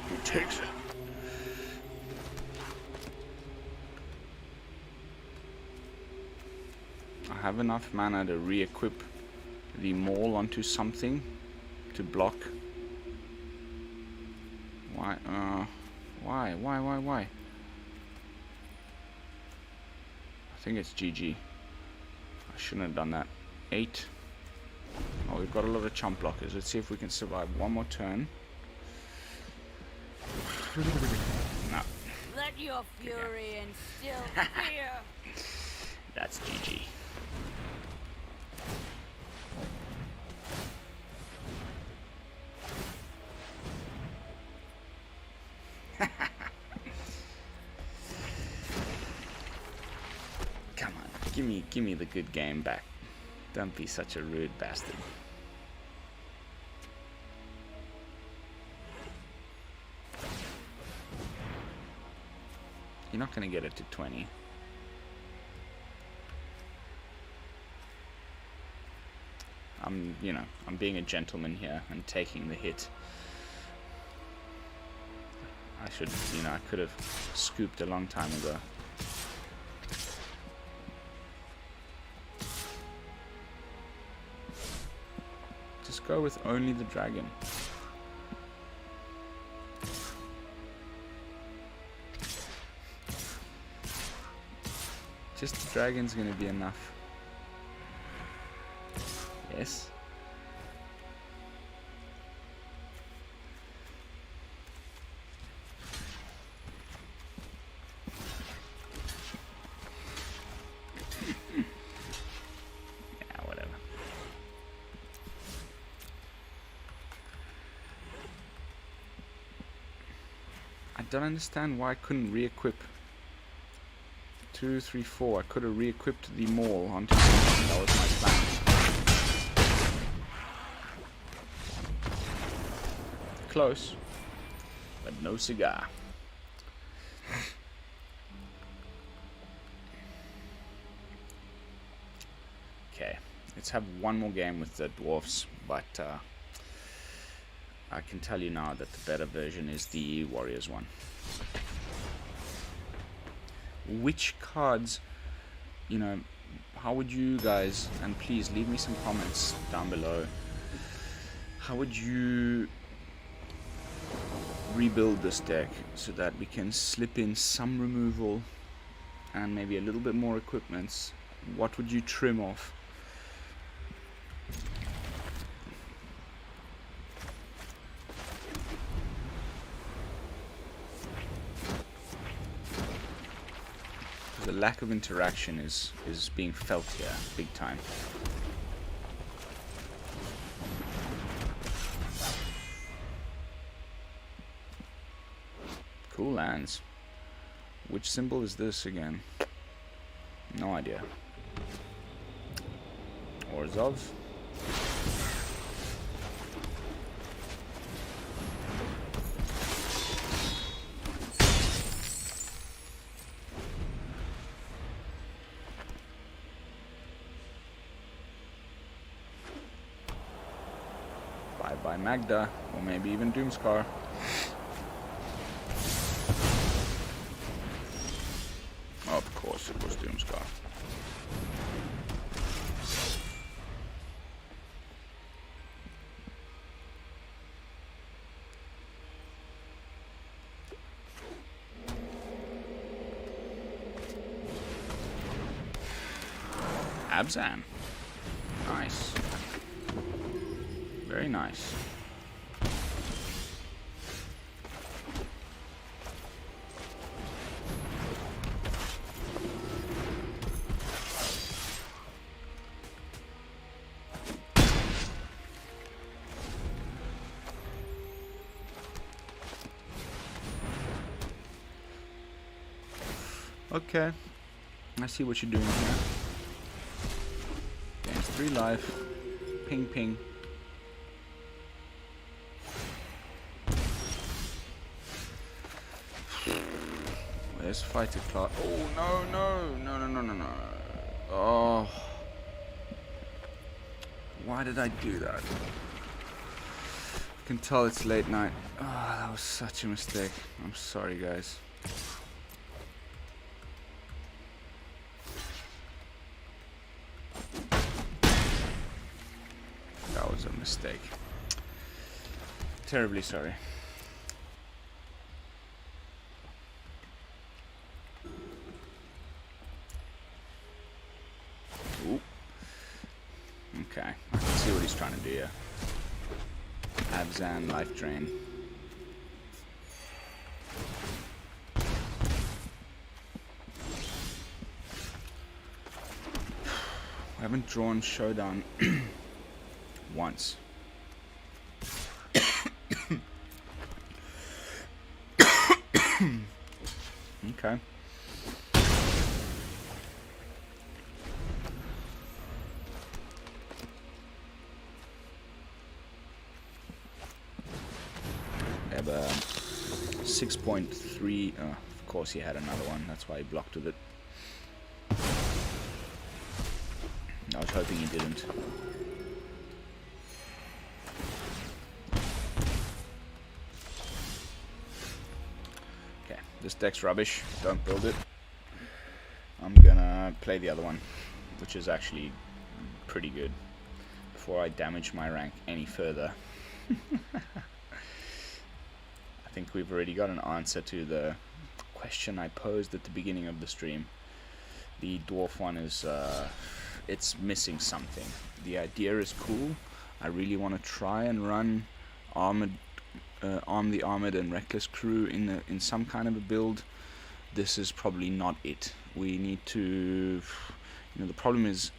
He takes it. I have enough mana to re-equip the Maul onto something to block. Why? Why? I think it's GG. I shouldn't have done that. 8. Oh, we've got a lot of chump blockers. Let's see if we can survive one more turn. No. Let your fury instill fear. That's GG. Come on, give me the good game back. Don't be such a rude bastard. You're not gonna get it to 20. I'm being a gentleman here and taking the hit. I could have scooped a long time ago. Just go with only the dragon. Just the dragon's gonna be enough. Yes. Yeah, whatever. I don't understand why I couldn't re-equip. 2, 3, 4. I could have re-equipped the Maul onto something. That was my plan. Close, but no cigar. Okay, let's have one more game with the dwarfs, but I can tell you now that the better version is the Warriors one. Which cards, how would you guys, and please leave me some comments down below, how would you rebuild this deck so that we can slip in some removal and maybe a little bit more equipments? What would you trim off? The lack of interaction is being felt here big time. Cool lands. Which symbol is this again? No idea. Orzhov. Bye-bye Magda, or maybe even Doomscar. Of course it was Doomscar. Abzan. Nice. Very nice. Okay. I see what you're doing here. Gains 3 life. Ping ping. Where's fighter class? Oh no. Oh. Why did I do that? I can tell it's late night. Oh, that was such a mistake. I'm sorry, guys. That was a mistake. Terribly sorry. Ooh. Okay, I can see what he's trying to do here. Abzan, life drain. I haven't drawn Showdown once. Okay. They have a 6.3. Of course, he had another one. That's why he blocked with it. I was hoping he didn't. Okay, this deck's rubbish. Don't build it. I'm gonna play the other one, which is actually pretty good, before I damage my rank any further. I think we've already got an answer to the question I posed at the beginning of the stream. The dwarf one is, it's missing something. The idea is cool. I really want to try and run armored, arm the armored and reckless crew in some kind of a build. This is probably not it. We need to, the problem is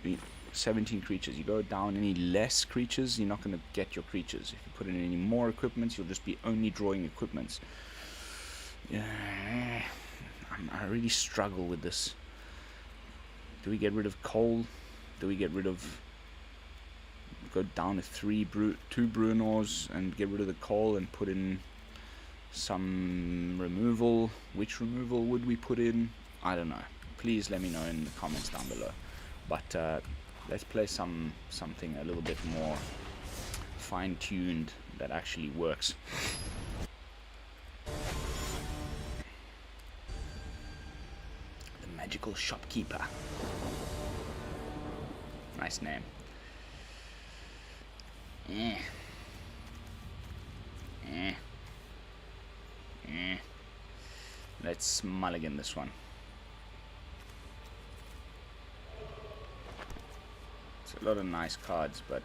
17 creatures. You go down any less creatures, you're not going to get your creatures. If you put in any more equipments, you'll just be only drawing equipments. Yeah, I really struggle with this. Do we get rid of coal? Do we get rid of, go down to 2 Bruenors and get rid of the coal and put in some removal? Which removal would we put in? I don't know. Please let me know in the comments down below. But let's play something a little bit more fine-tuned that actually works. The Magical Shopkeeper. Nice name. Let's mulligan this one. It's a lot of nice cards, but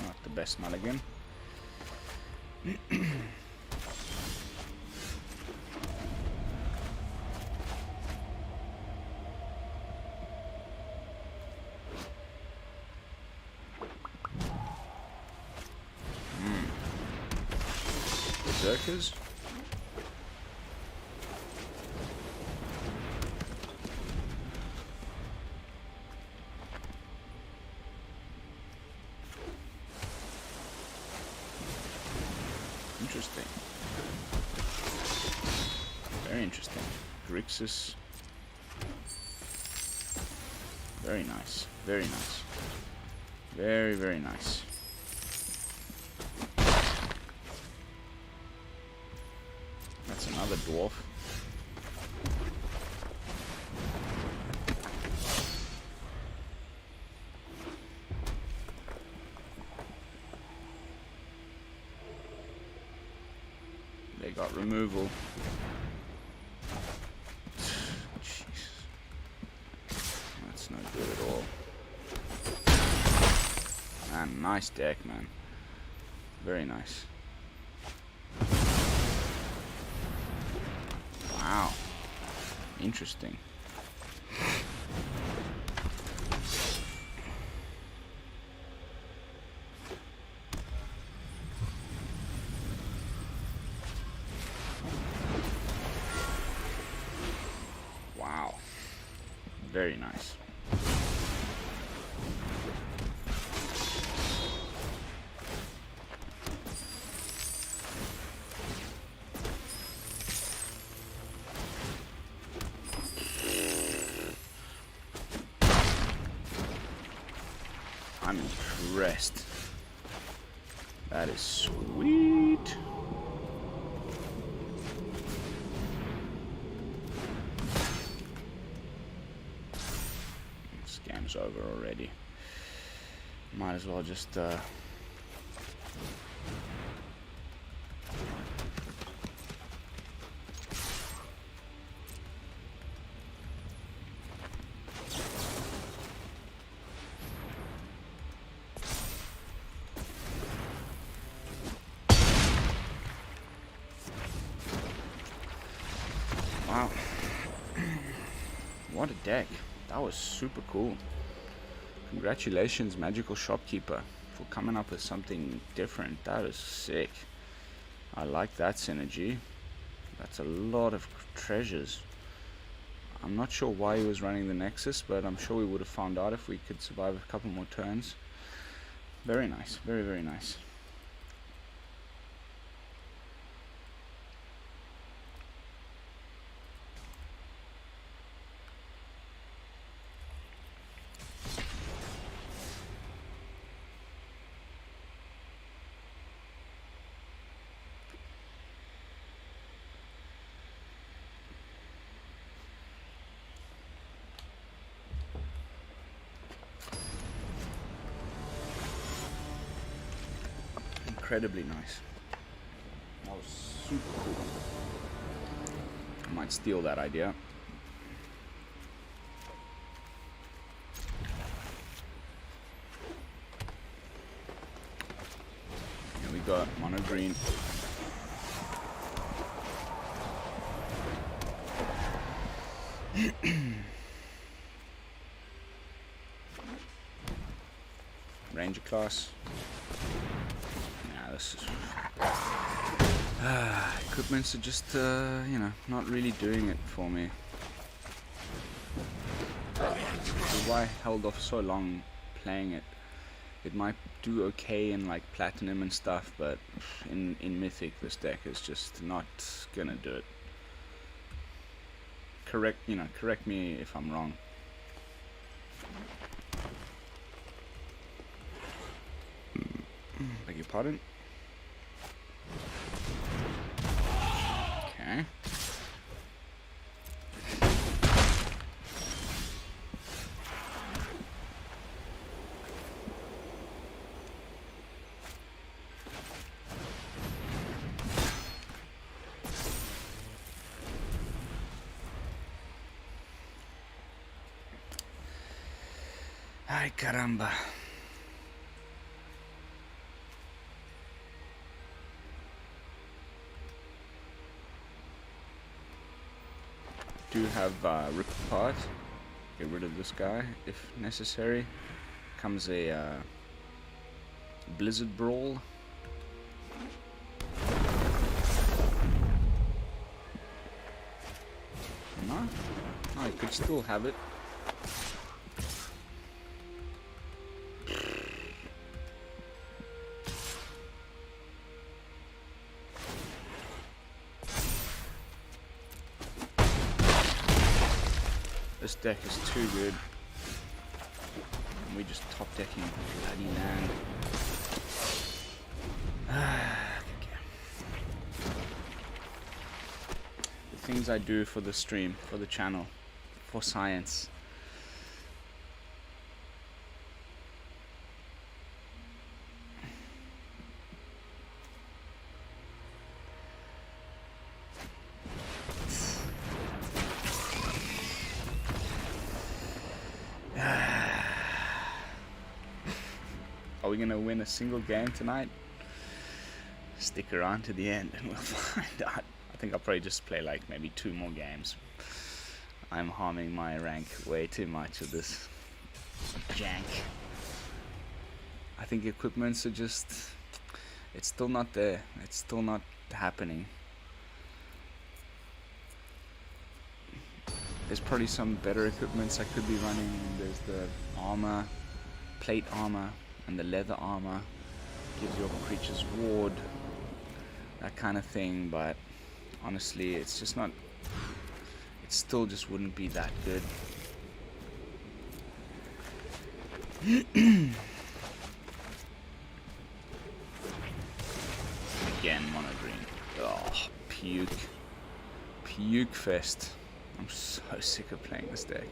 not the best mulligan. Berserkers. Interesting. Very interesting. Grixis. Very nice. Very nice. Very, very nice. That's another dwarf. They got removal. Jeez. That's no good at all. Man, nice deck, man. Very nice. Wow. Interesting. Very nice. I'm impressed. That is sweet. Scam's over already. Might as well just wow. What a deck. That was super cool. Congratulations, Magical Shopkeeper, for coming up with something different. That is sick. I like that synergy. That's a lot of treasures. I'm not sure why he was running the Nexus, but I'm sure we would have found out if we could survive a couple more turns. Very nice. Very, very nice. Incredibly nice. That was super cool. I might steal that idea. Here we go, mono green. Ranger class. This is equipments are just you know, not really doing it for me. This is why I held off so long playing it. It might do okay in like platinum and stuff, but in mythic this deck is just not gonna do it. Correct me if I'm wrong. Beg your pardon. Okay. Ay, caramba. Do have rip apart. Get rid of this guy if necessary. Comes a blizzard brawl. No, I could still have it. This deck is too good. And we just top decking bloody land. Okay. The things I do for the stream, for the channel, for science. Are we gonna win a single game tonight? Stick around to the end and we'll find out. I think I'll probably just play like maybe 2 more games. I'm harming my rank way too much with this jank. I think equipments are just... it's still not there. It's still not happening. There's probably some better equipments I could be running. There's the armor, plate armor, and the leather armor. Gives your creatures ward, that kind of thing, but honestly, it's just not... It still just wouldn't be that good. Again, mono green. Oh, puke. Puke fest. I'm so sick of playing this deck.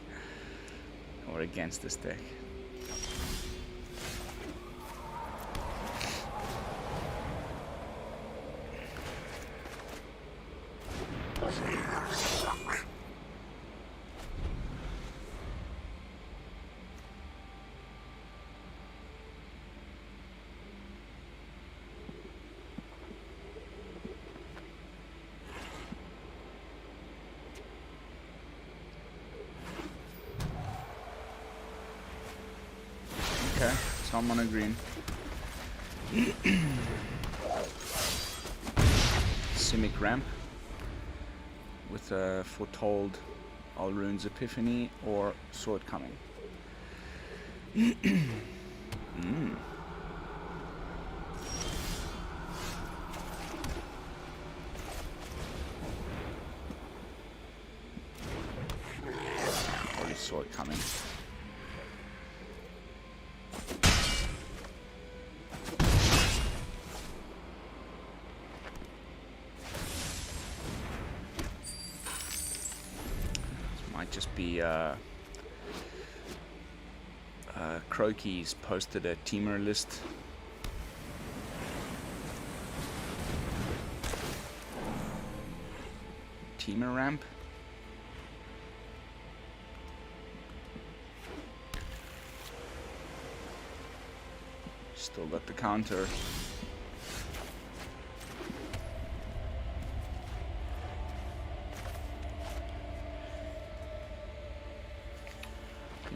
Or against this deck. Okay, so I'm on a green. Simic ramp with a foretold All Runes Epiphany or Sword Coming. Probably Sword Coming. Just be Croaky's posted a teamer list. Teamer ramp. Still got the counter.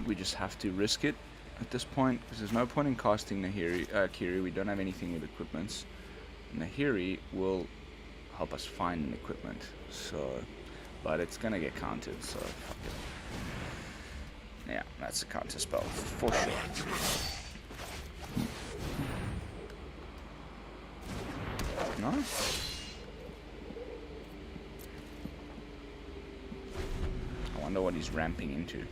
We just have to risk it at this point, because there's no point in casting Kiri. We don't have anything with equipments. Nahiri will help us find an equipment, so, but it's gonna get countered, so fuck it. Yeah, that's a counter spell for sure. No? I wonder what he's ramping into.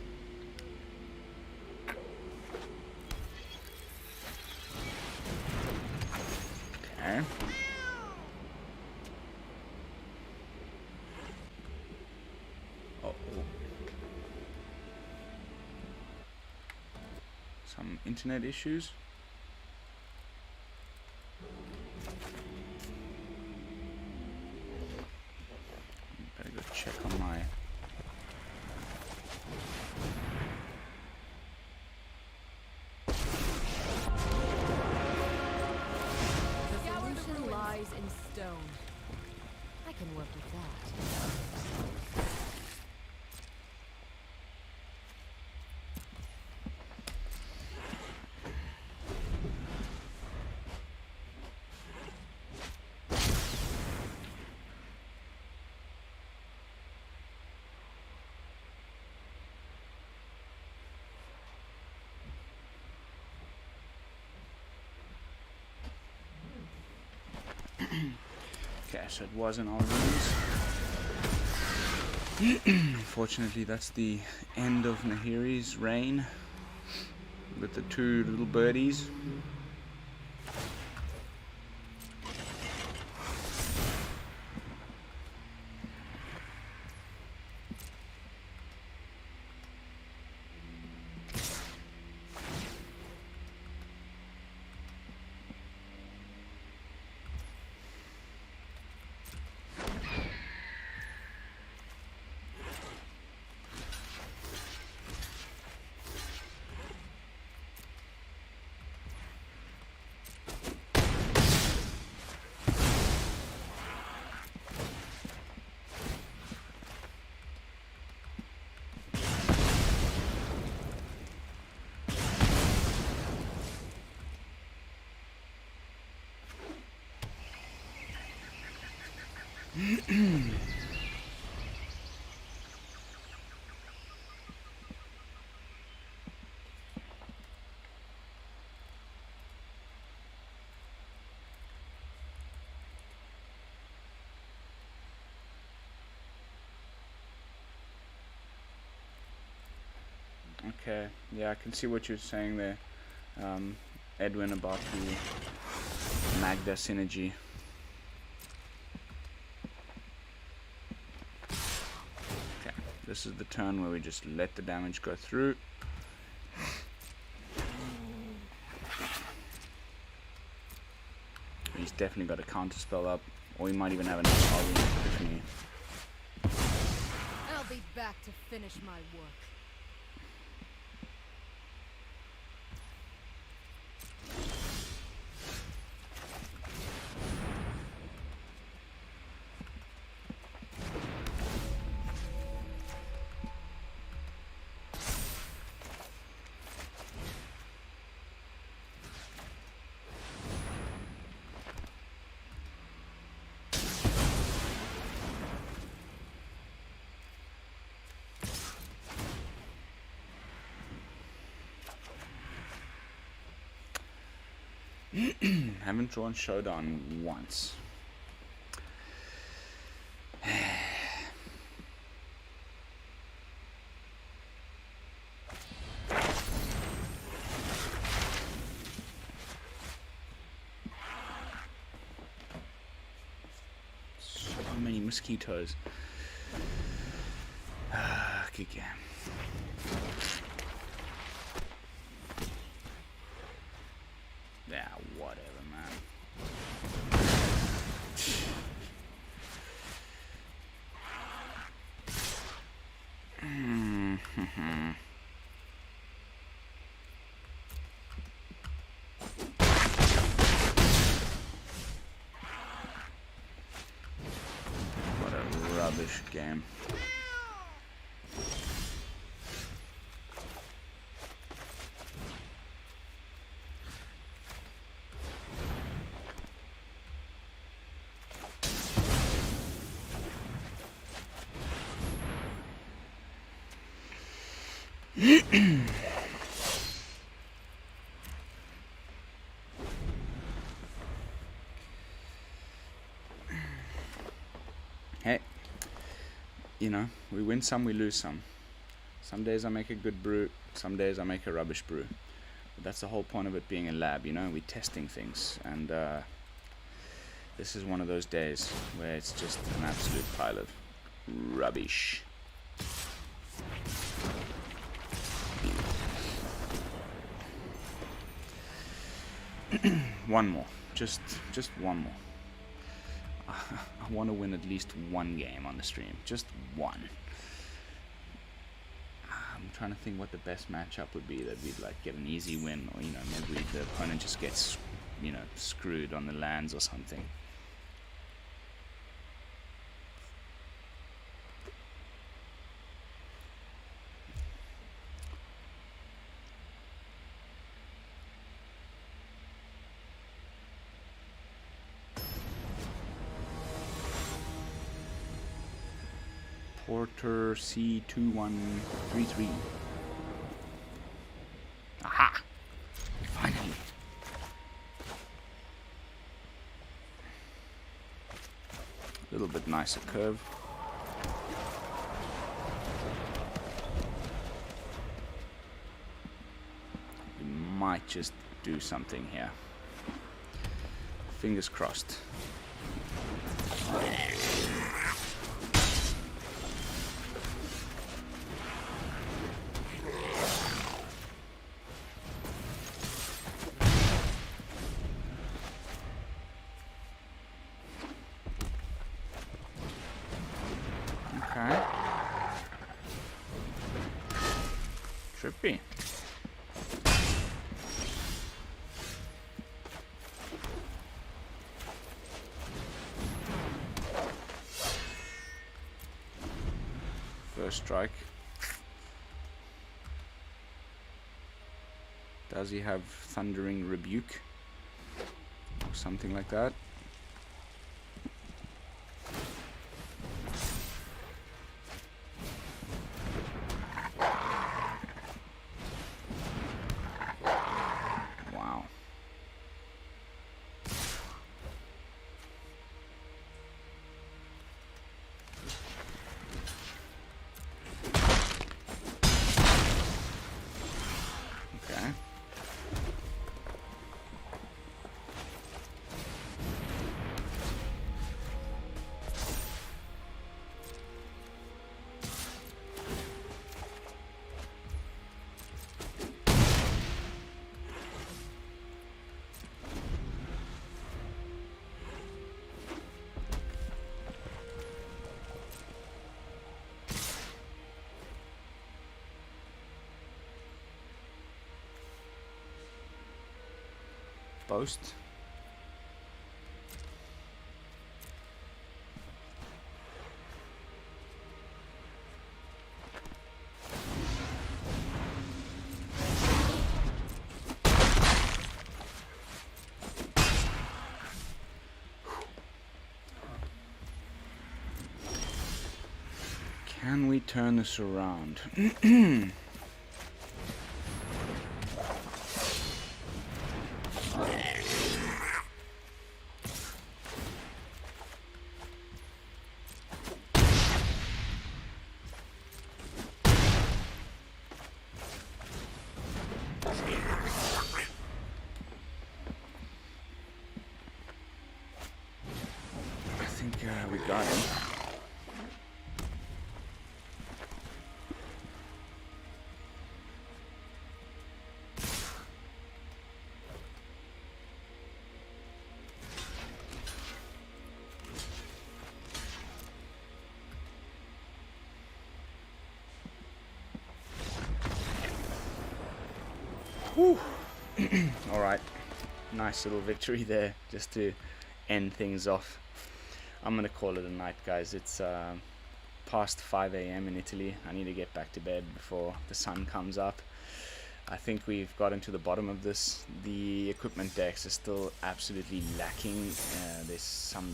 Okay. Some internet issues. Better go check on my... In stone. I can work with that. Okay, so it wasn't all runes. Unfortunately, that's the end of Nahiri's reign with the two little birdies. Okay, yeah, I can see what you're saying there, Edwin, about the Magda synergy. Okay, this is the turn where we just let the damage go through. He's definitely got a counter spell up, or he might even have enough Epiphany. I'll be back to finish my work. Haven't drawn Showdown once. So many mosquitoes. Good game. Yeah, whatever, man. What a rubbish game. Hey, you know, we win some, we lose some. Some days I make a good brew, some days I make a rubbish brew. But that's the whole point of it being a lab, you know, we're testing things. And this is one of those days where it's just an absolute pile of rubbish. One more, just one more. I want to win at least one game on the stream, just one. I'm trying to think what the best matchup would be that we'd like get an easy win, or you know, maybe the opponent just gets, you know, screwed on the lands or something. Porter C2133. Aha! Finally. A little bit nicer curve. We might just do something here. Fingers crossed. Trippy. First strike. Does he have Thundering Rebuke? Or something like that? boast. Can we turn this around? I think we got him. Alright, nice little victory there just to end things off. I'm gonna call it a night, guys. It's past 5 a.m. in Italy. I need to get back to bed before the sun comes up. I think we've gotten to the bottom of this. The equipment decks are still absolutely lacking. There's some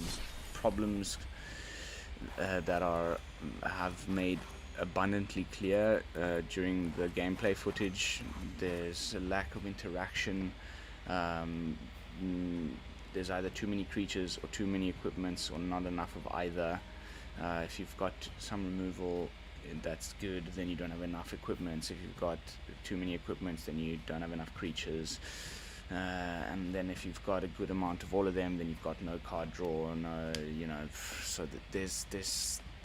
problems that have made abundantly clear during the gameplay footage. There's a lack of interaction. There's either too many creatures or too many equipments, or not enough of either. If you've got some removal, that's good, then you don't have enough equipments. If you've got too many equipments, then you don't have enough creatures. And then if you've got a good amount of all of them, then you've got no card draw, no, you know, so there's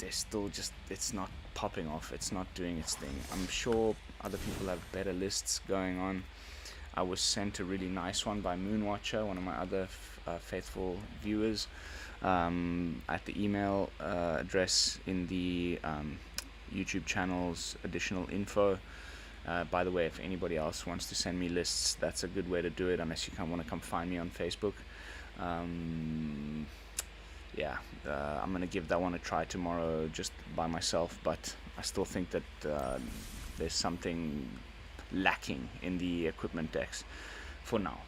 still just, it's not popping off, it's not doing its thing. I'm sure other people have better lists going on. I was sent a really nice one by Moonwatcher, one of my other faithful viewers, at the email address in the YouTube channel's additional info. By the way, if anybody else wants to send me lists, that's a good way to do it, unless you want to come find me on Facebook. Yeah, I'm going to give that one a try tomorrow just by myself, but I still think that there's something lacking in the equipment decks for now.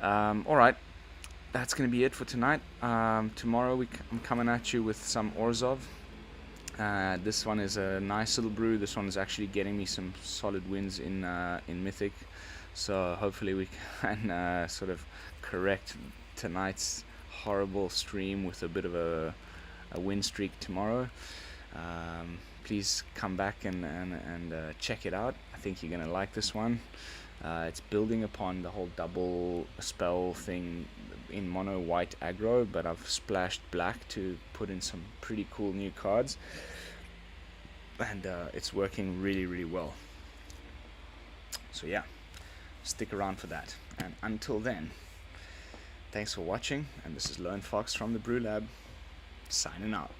Alright, that's going to be it for tonight. Tomorrow I'm coming at you with some Orzhov. This one is a nice little brew. This one is actually getting me some solid wins in Mythic, so hopefully we can sort of correct tonight's horrible stream with a bit of a win streak tomorrow. Please come back and check it out. I think you're gonna like this one. It's building upon the whole double spell thing in mono white aggro, but I've splashed black to put in some pretty cool new cards, and it's working really well. So yeah, stick around for that, and until then, thanks for watching, and this is Lone Fox from the BrewLab, signing out.